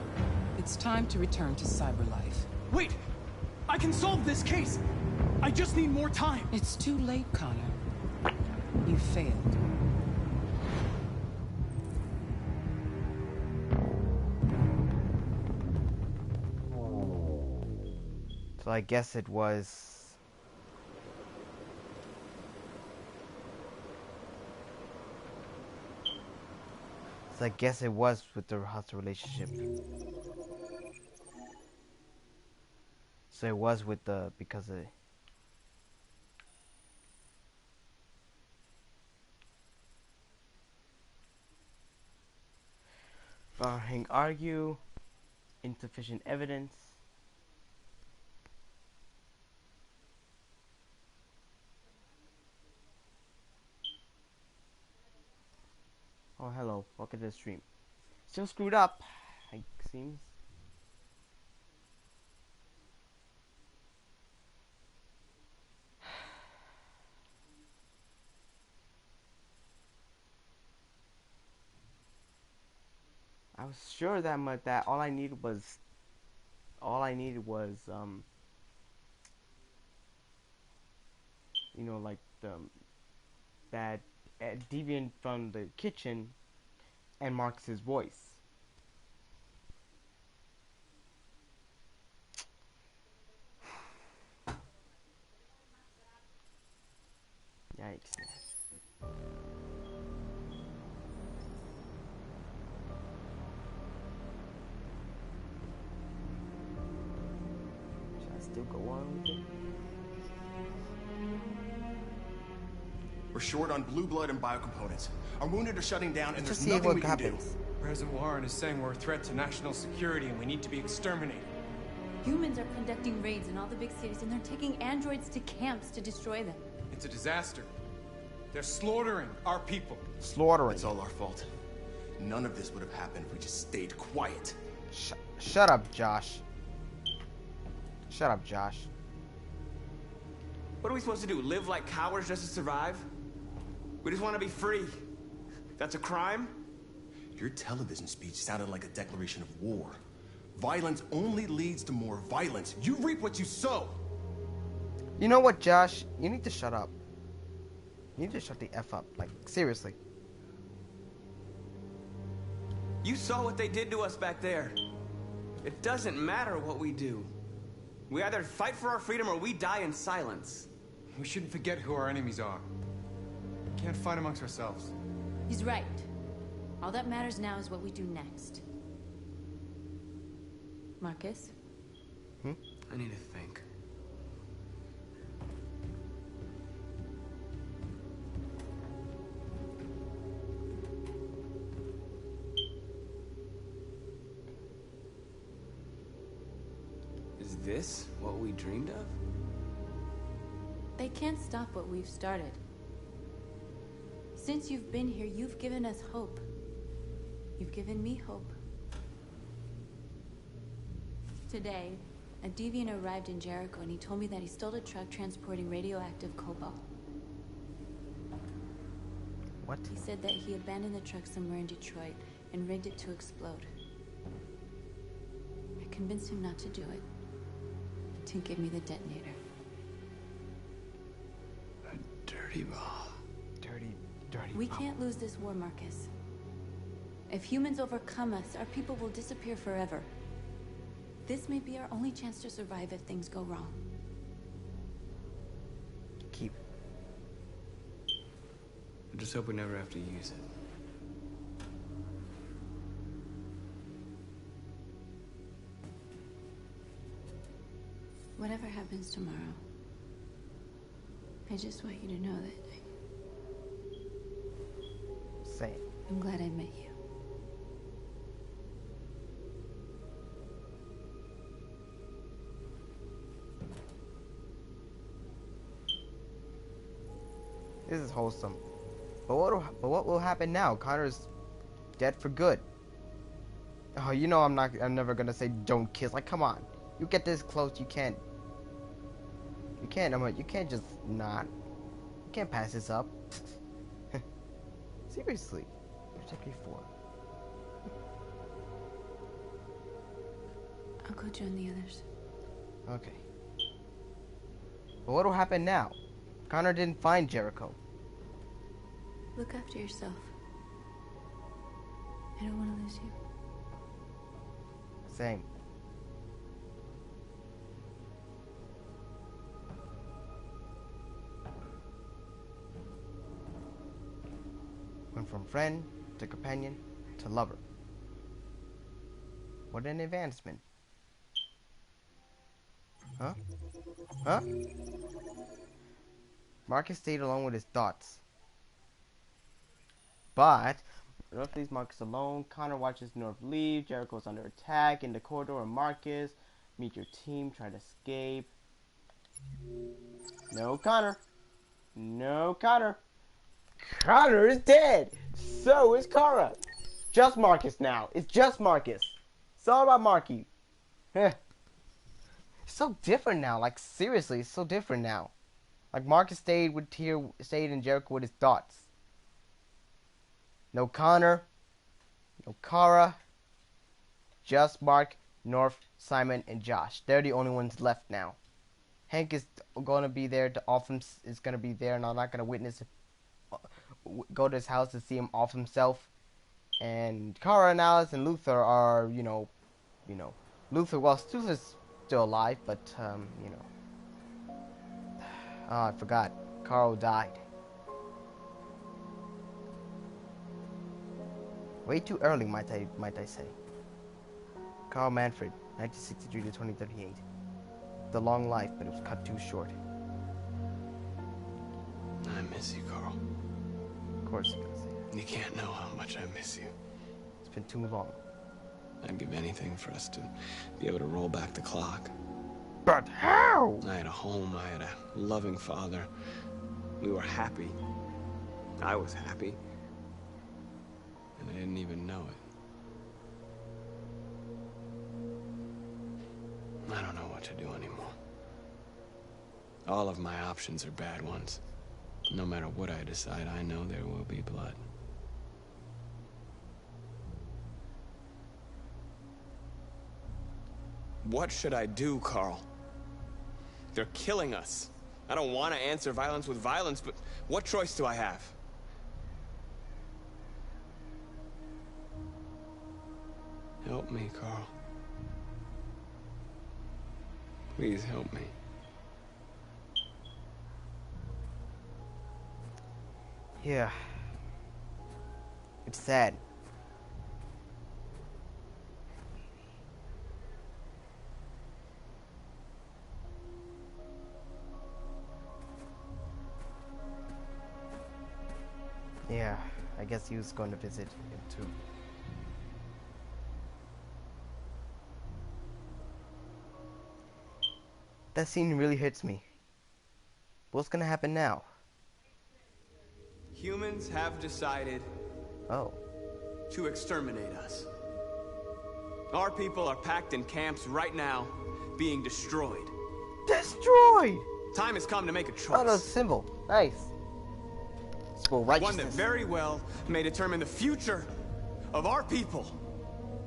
It's time to return to cyberlife. Wait! I can solve this case! I just need more time! It's too late, Connor. You failed. So I guess it was... So I guess it was with the hostile relationship. So it was with the... because of... Hank argue. Insufficient evidence. Oh, hello. Welcome to the stream. Still screwed up, it seems. I was sure that all I needed was you know, like that deviant from the kitchen and Marcus's voice. Yikes. Should I still go on with it? We're short on blue blood and biocomponents. Our wounded are shutting down, and Let's there's see nothing what we can do. happens. President Warren is saying we're a threat to national security and we need to be exterminated. Humans are conducting raids in all the big cities, and they're taking androids to camps to destroy them. It's a disaster. They're slaughtering our people. Slaughtering. It's all our fault. None of this would have happened if we just stayed quiet. Shut up, Josh. Shut up, Josh. What are we supposed to do? Live like cowards just to survive? We just want to be free. That's a crime? Your television speech sounded like a declaration of war. Violence only leads to more violence. You reap what you sow. You know what, Josh? You need to shut up. You need to shut the F up. Like, seriously. You saw what they did to us back there. It doesn't matter what we do. We either fight for our freedom or we die in silence. We shouldn't forget who our enemies are. We can't fight amongst ourselves. He's right. All that matters now is what we do next. Marcus? I need to think. Is this what we dreamed of? They can't stop what we've started. Since you've been here, you've given us hope. You've given me hope. Today, a deviant arrived in Jericho and he told me that he stole a truck transporting radioactive cobalt. What? He said that he abandoned the truck somewhere in Detroit and rigged it to explode. I convinced him not to do it, to give me the detonator. A dirty bomb. Dirty We bomb. can't lose this war, Marcus. If humans overcome us, our people will disappear forever. This may be our only chance to survive if things go wrong. I just hope we never have to use it. Whatever happens tomorrow, I just want you to know that Same. I'm glad I met you. This is wholesome. But what will happen now? Connor's dead for good. Oh, you know I'm never gonna say don't kiss. Like, come on. You get this close, you can't just not. You can't pass this up. Seriously. Protect me for. I'll go join the others. Okay. But what will happen now? Connor didn't find Jericho. Look after yourself. I don't want to lose you. Same. Went from friend to companion to lover. What an advancement. Huh? Huh? Marcus stayed alone with his thoughts. But North leaves Marcus alone. Connor watches North leave. Jericho's under attack in the corridor. And Marcus, meet your team. Try to escape. No, Connor. No, Connor. Connor is dead. So is Kara. Just Marcus now. It's just Marcus. It's all about Marky. It's so different now. Like, seriously, it's so different now. Like, Marcus stayed in Jericho with his thoughts. No Connor. No Kara. Just Mark, North, Simon, and Josh. They're the only ones left now. Hank is gonna be there. Is gonna be there, and I'm not gonna witness it. Go to his house to see him off himself. And Kara and Alice and Luther are, Luther. Well, Luther's still alive, but oh, I forgot. Carl died. Way too early, might I say. Carl Manfred, 1963 to 2038. The long life, but it was cut too short. I miss you, Carl. Of course you're gonna say that. You can't know how much I miss you. It's been too long. I'd give anything for us to be able to roll back the clock. But how? I had a home, I had a loving father. We were happy. I was happy. And I didn't even know it. I don't know what to do anymore. All of my options are bad ones. No matter what I decide, I know there will be blood. What should I do, Carl? They're killing us. I don't want to answer violence with violence, but what choice do I have? Help me, Carl. Please help me. Yeah. It's sad. Yeah, I guess he was going to visit him too. That scene really hits me. What's gonna happen now? Humans have decided to exterminate us. Our people are packed in camps right now, being destroyed. Destroyed! Time has come to make a choice. Oh, no, symbol. Nice. Symbol righteousness. One that very well may determine the future of our people.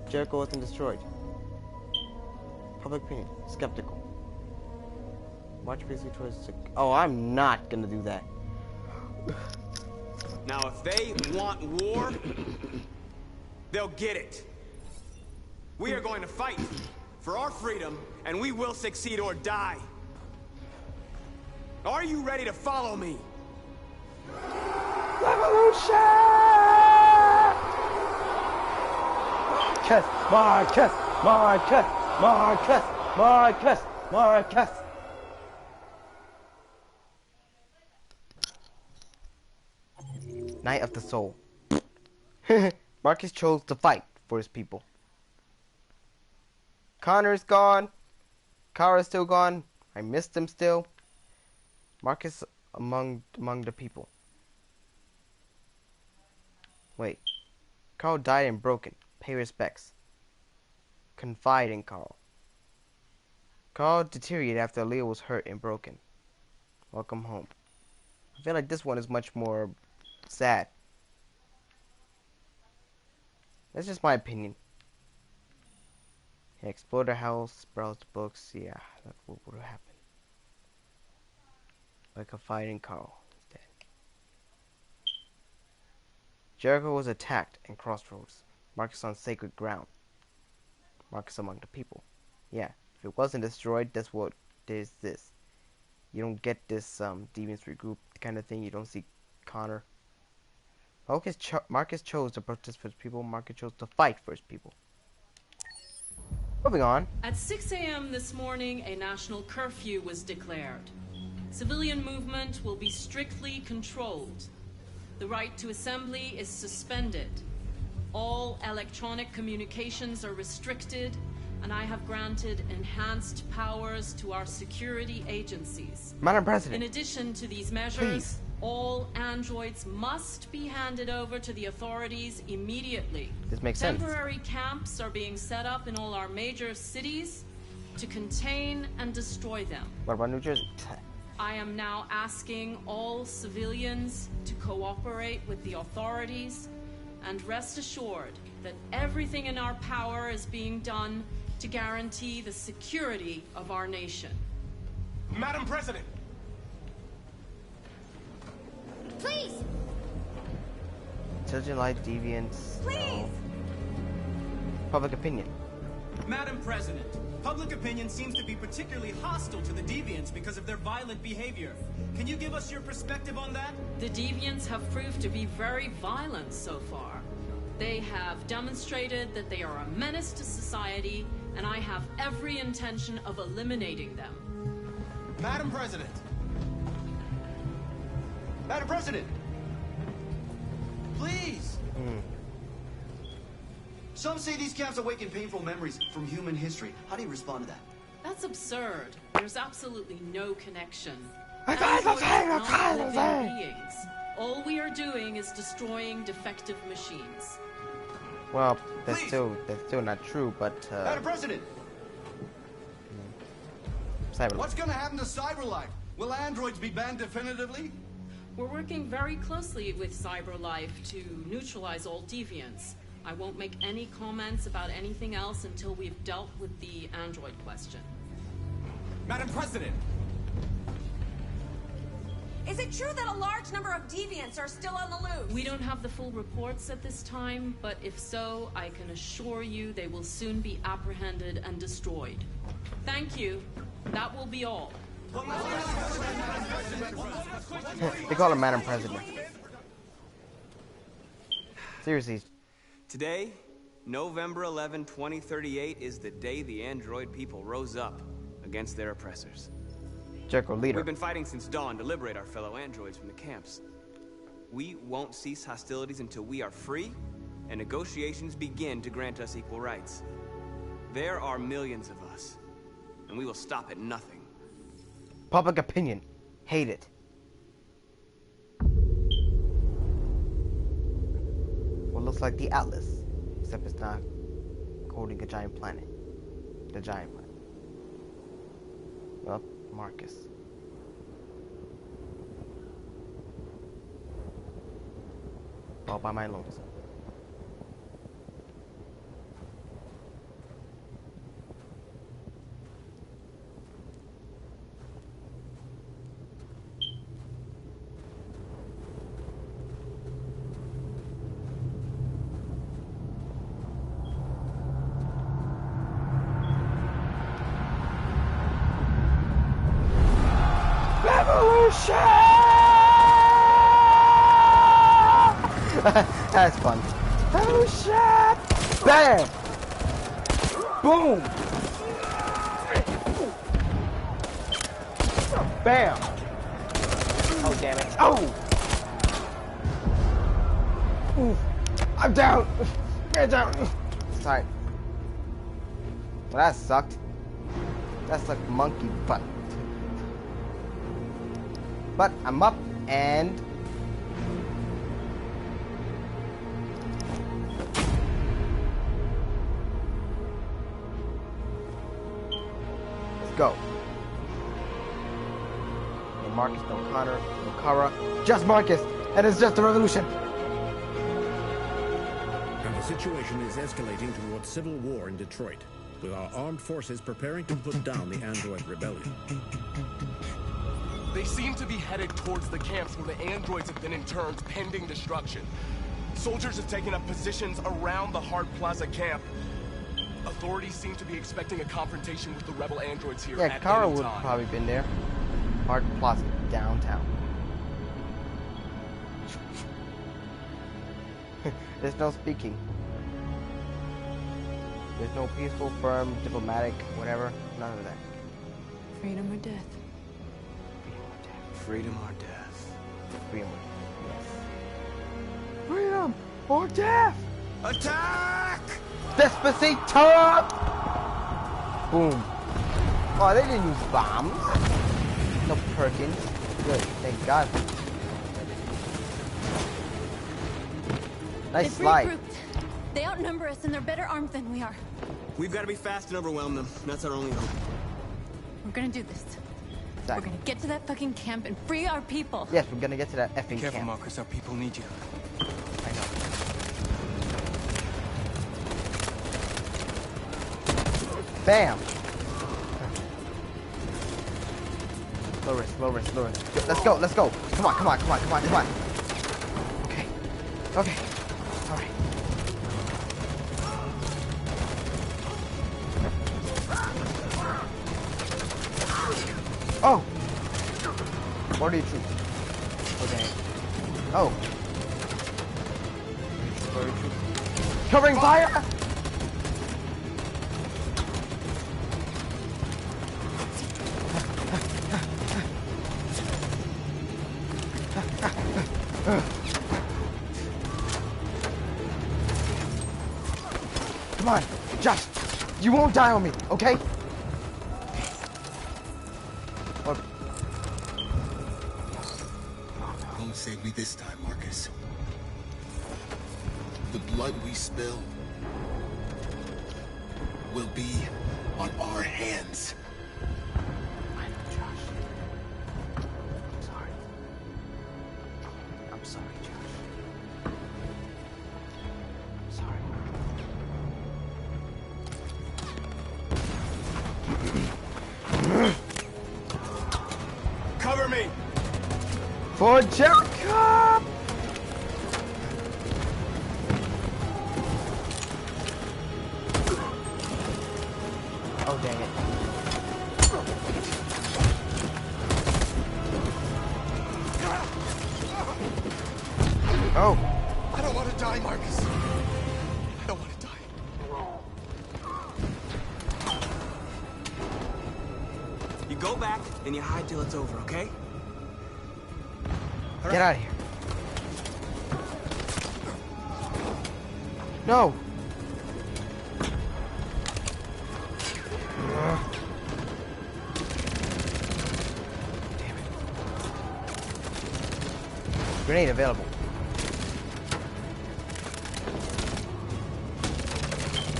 Jericho wasn't destroyed. Public opinion. Skeptical. March basically towards... Oh, I'm not gonna do that. Now, if they want war, they'll get it. We are going to fight for our freedom, and we will succeed or die. Are you ready to follow me? Marcus! Marcus! Marcus! Marcus! Marcus! Night of the Soul. Marcus chose to fight for his people. Connor's gone. Kara's still gone. I missed him still. Marcus among the people. Wait. Carl died and broken. Pay respects. Confide in Carl. Carl deteriorated after Leo was hurt and broken. Welcome home. I feel like this one is much more sad. That's just my opinion. Yeah, explore the house, browse the books. Yeah, that's what would have happened. Like a fighting Carl instead. Jericho was attacked in Crossroads. Marcus on sacred ground. Marcus among the people. Yeah, if it wasn't destroyed, that's what is this. You don't get this Deviants regroup kind of thing. You don't see Connor. Marcus chose to protest for his people. Marcus chose to fight for his people. Moving on. At 6 a.m. this morning, a national curfew was declared. Civilian movement will be strictly controlled. The right to assembly is suspended. All electronic communications are restricted, and I have granted enhanced powers to our security agencies. Madam President. In addition to these measures, please. All androids must be handed over to the authorities immediately. This makes sense. Temporary camps are being set up in all our major cities to contain and destroy them. What about New Jersey? I am now asking all civilians to cooperate with the authorities and rest assured that everything in our power is being done to guarantee the security of our nation. Madam President! Please! Children like deviants. Please! No. Public opinion. Madam President, public opinion seems to be particularly hostile to the Deviants because of their violent behavior. Can you give us your perspective on that? The Deviants have proved to be very violent so far. They have demonstrated that they are a menace to society, and I have every intention of eliminating them. Madam President! Madam President! Please! Some say these camps awaken painful memories from human history. How do you respond to that? That's absurd. There's absolutely no connection. Androids are not living beings. All we are doing is destroying defective machines. Well, that's still not true, but Madam President! Cyberlife. What's gonna happen to CyberLife? Will androids be banned definitively? We're working very closely with CyberLife to neutralize all deviants. I won't make any comments about anything else until we've dealt with the android question. Madam President! Is it true that a large number of deviants are still on the loose? We don't have the full reports at this time, but if so, I can assure you they will soon be apprehended and destroyed. Thank you. That will be all. They call her Madam President. Seriously. Today, November 11, 2038, is the day the android people rose up against their oppressors. Jericho leader. We've been fighting since dawn to liberate our fellow androids from the camps. We won't cease hostilities until we are free, and negotiations begin to grant us equal rights. There are millions of us, and we will stop at nothing. Public opinion. Hate it. What looks like the Atlas, except it's not holding a giant planet. The giant planet. Well, Marcus. All by my lonesome. Revolution! That's fun. Oh shit! Bam! Boom! Bam! Oh damn it! Oh! Ooh. I'm down! Get down! Sorry. Well, that sucked. That's like monkey butt. But I'm up and let's go. No Marcus, no Connor, no Kara, just Marcus, and it's just a revolution. And the situation is escalating towards civil war in Detroit, with our armed forces preparing to put down the android rebellion. They seem to be headed towards the camps where the androids have been interned pending destruction. Soldiers have taken up positions around the Hart Plaza camp. Authorities seem to be expecting a confrontation with the rebel androids here Yeah, at Kara any would time. probably been there. Hart Plaza, downtown. There's no speaking. There's no peaceful, firm, diplomatic, whatever. None of that. Freedom or death. Freedom or death. Freedom or death. Yes. Freedom or death. Attack! Despacito! Boom. Oh, they didn't use bombs. No Perkins. Good. Thank God. Nice They've slide. regrouped. They outnumber us and they're better armed than we are. We've got to be fast and overwhelm them. That's our only hope. We're gonna do this. Exactly. We're gonna get to that fucking camp and free our people. Yes, we're gonna get to that effing Be careful, camp. Marcus. Our people need you. I know. Bam! Low risk, low risk, low risk. Let's go, let's go. Come on, come on, come on, come on, come on. Okay. Okay. Alright. Oh! What do you choose? Okay. Oh. What do you choose? Covering fire! Come on, Josh. You won't die on me, okay? What? Won't save me this time, Marcus. The blood we spill will be on our hands. I know, Josh. I'm sorry. I'm sorry, Josh. I'm sorry. Cover me! For Jacob! Oh, dang it. Oh. I don't want to die, Marcus. I don't want to die. You go back and you hide till it's over, okay? Get out of here. No. Damn it. Grenade available.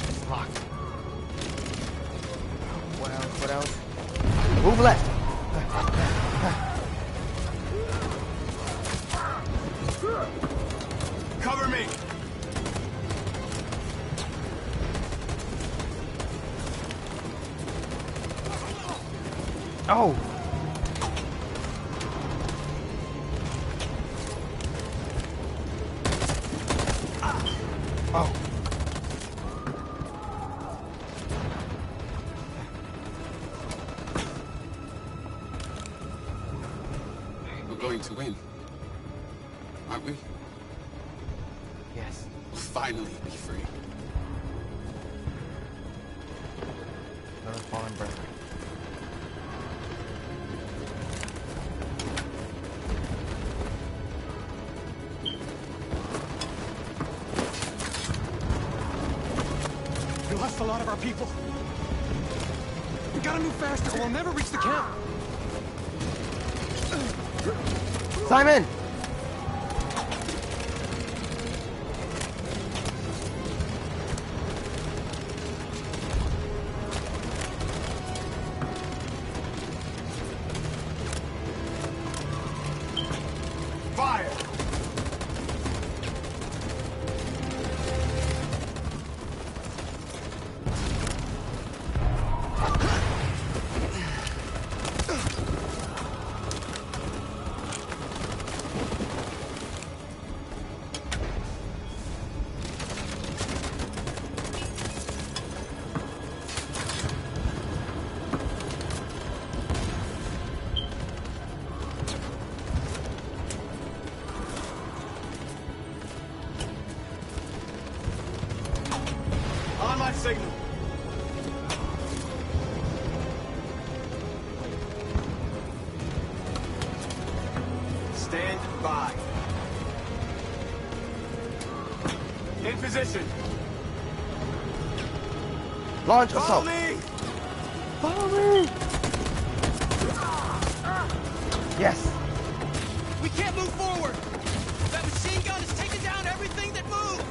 It's locked. What else? What else? Move left. Cover me! Oh! Oh. We're going to win. Aren't we? Yes. finally be free. Another fallen breath. We lost a lot of our people. We gotta move faster or we'll never reach the camp. Simon! Fire! On my signal. Stand by. In position. Launch Follow assault! me! Follow me! Yes! We can't move forward! That machine gun is taking down everything that moves!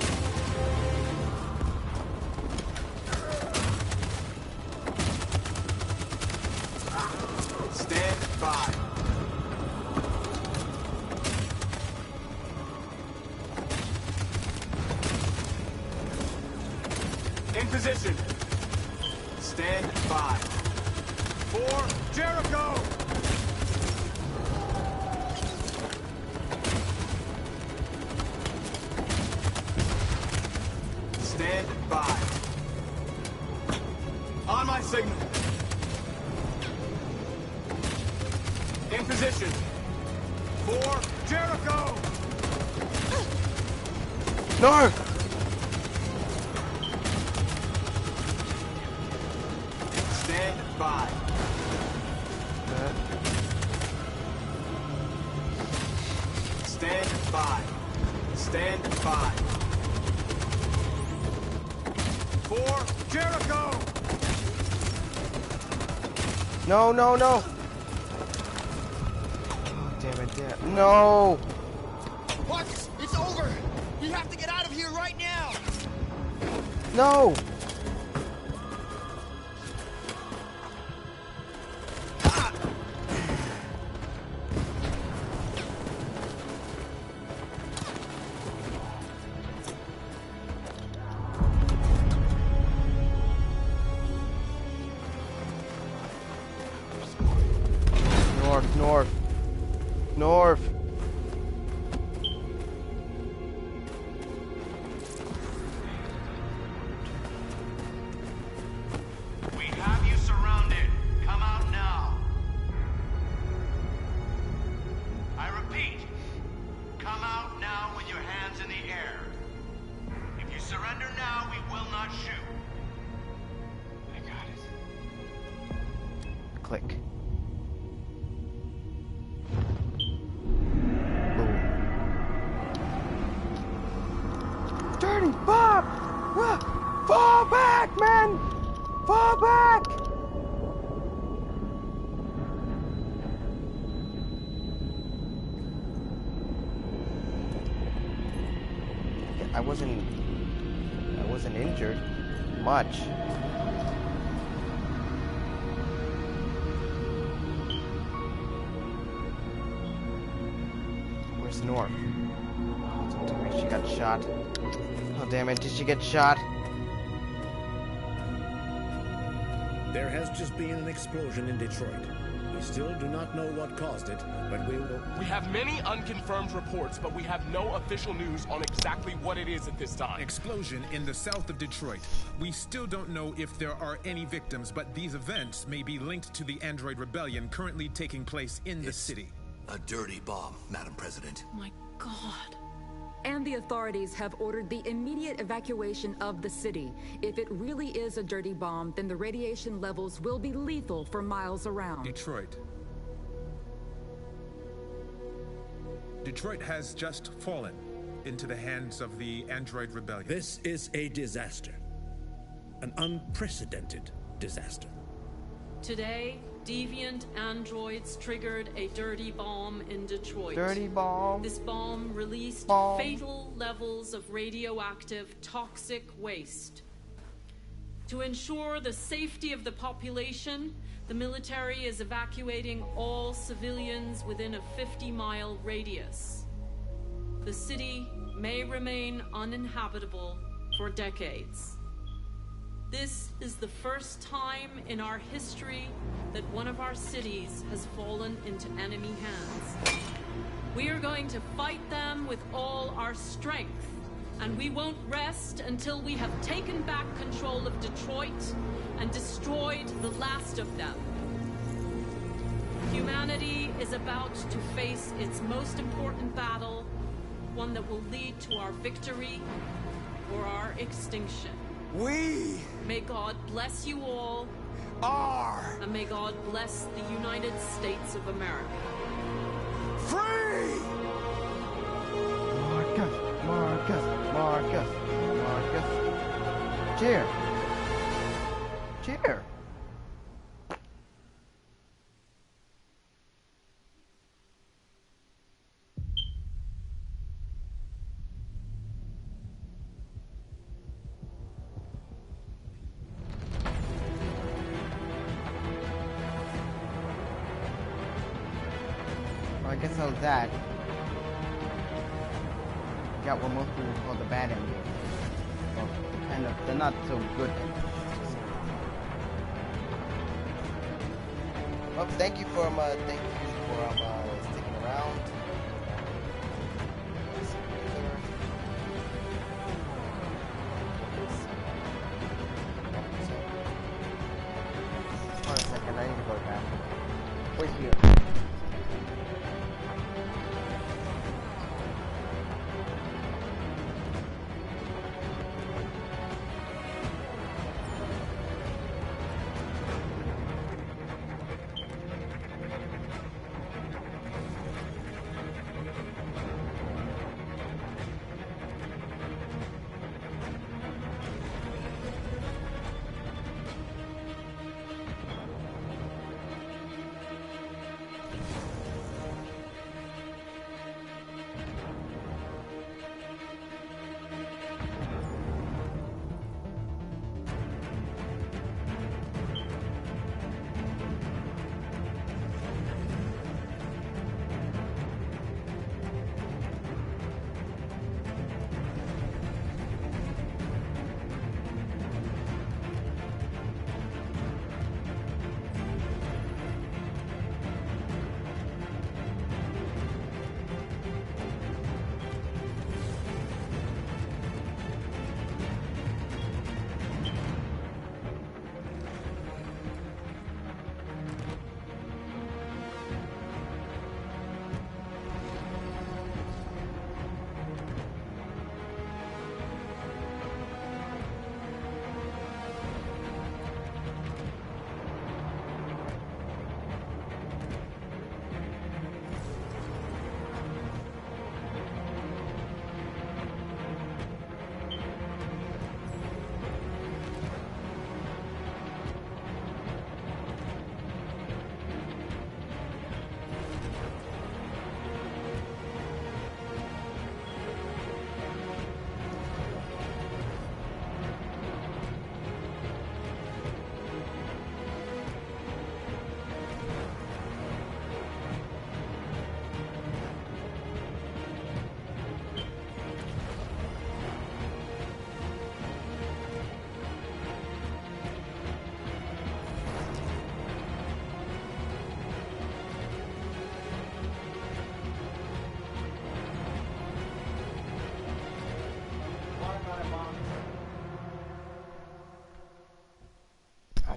Stand by. In position. Stand by. For Jericho! Stand by. On my signal. In position. For Jericho! No! Stand by. Stand by. Stand by. For Jericho! No, no, no! Oh, damn it, damn it. No! Marcus, it's over! We have to get out of here right now! No! North, north, north. We have you surrounded. Come out now. I repeat, come out now with your hands in the air. If you surrender now, we will not shoot. I got it. Click. Dirty Bob! Fall back, man! Fall back! I wasn't injured much. Where's North? Don't tell me she got shot. Oh damn it, did she get shot? There has just been an explosion in Detroit. We still do not know what caused it, but we will... We have many unconfirmed reports, but we have no official news on exactly what it is at this time. Explosion in the south of Detroit. We still don't know if there are any victims, but these events may be linked to the Android rebellion currently taking place in the city. A dirty bomb, Madam President. My God. and the authorities have ordered the immediate evacuation of the city. If it really is a dirty bomb, then the radiation levels will be lethal for miles around. Detroit. Detroit has just fallen into the hands of the Android Rebellion. This is a disaster. An unprecedented disaster. Today, deviant androids triggered a dirty bomb in Detroit. Dirty bomb. This bomb released fatal levels of radioactive toxic waste. To ensure the safety of the population, the military is evacuating all civilians within a 50-mile radius. The city may remain uninhabitable for decades. This is the first time in our history that one of our cities has fallen into enemy hands. We are going to fight them with all our strength, and we won't rest until we have taken back control of Detroit and destroyed the last of them. Humanity is about to face its most important battle, one that will lead to our victory or our extinction. May God bless you all. And may God bless the United States of America. Free! Marcus. Cheer. Cheer. I guess that was that. Got what most people call the bad ending. Well, they're not so good endings. Well, thank you for sticking around. Hold on a second, I need to go to the bathroom. Wait here.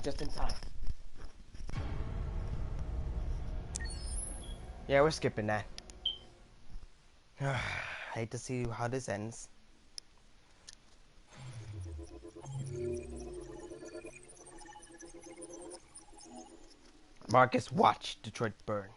Just in time. Yeah, we're skipping that. I hate to see how this ends. Marcus, watch Detroit burn.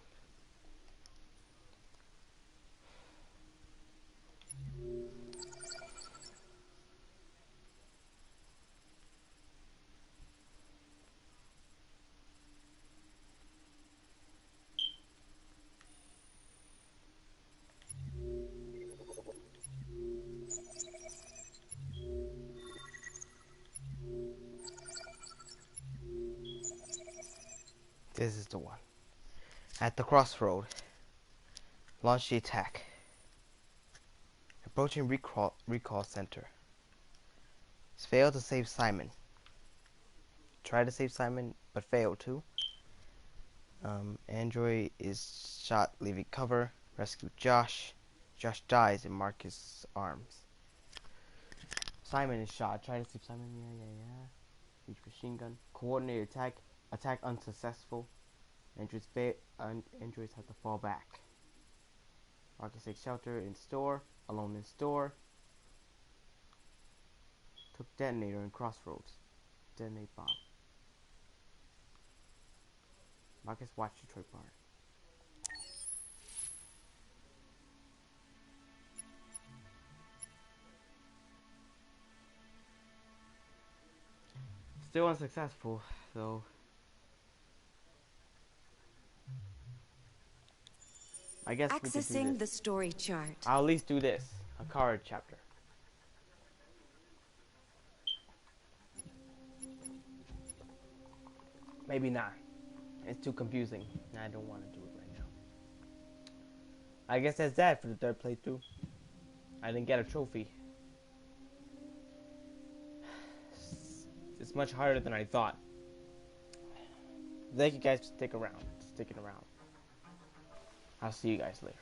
This is the one. At the crossroad, launch the attack. Approaching recall center. It's failed to save Simon. Try to save Simon, but failed to. Android is shot leaving cover. Rescue Josh. Josh dies in Marcus' arms. Simon is shot. Try to save Simon. Yeah. Huge machine gun. Coordinated attack. Attack unsuccessful. Androids have to fall back. Marcus takes shelter in store. Alone in store. Took detonator in crossroads. Detonate bomb. Marcus watch Detroit burn. Still unsuccessful, though. I guess we could do Accessing the this. story chart. I'll at least do this. A card chapter. Maybe not. It's too confusing. I don't want to do it right now. I guess that's that for the third playthrough. I didn't get a trophy. It's much harder than I thought. Thank you guys for sticking around. I'll see you guys later.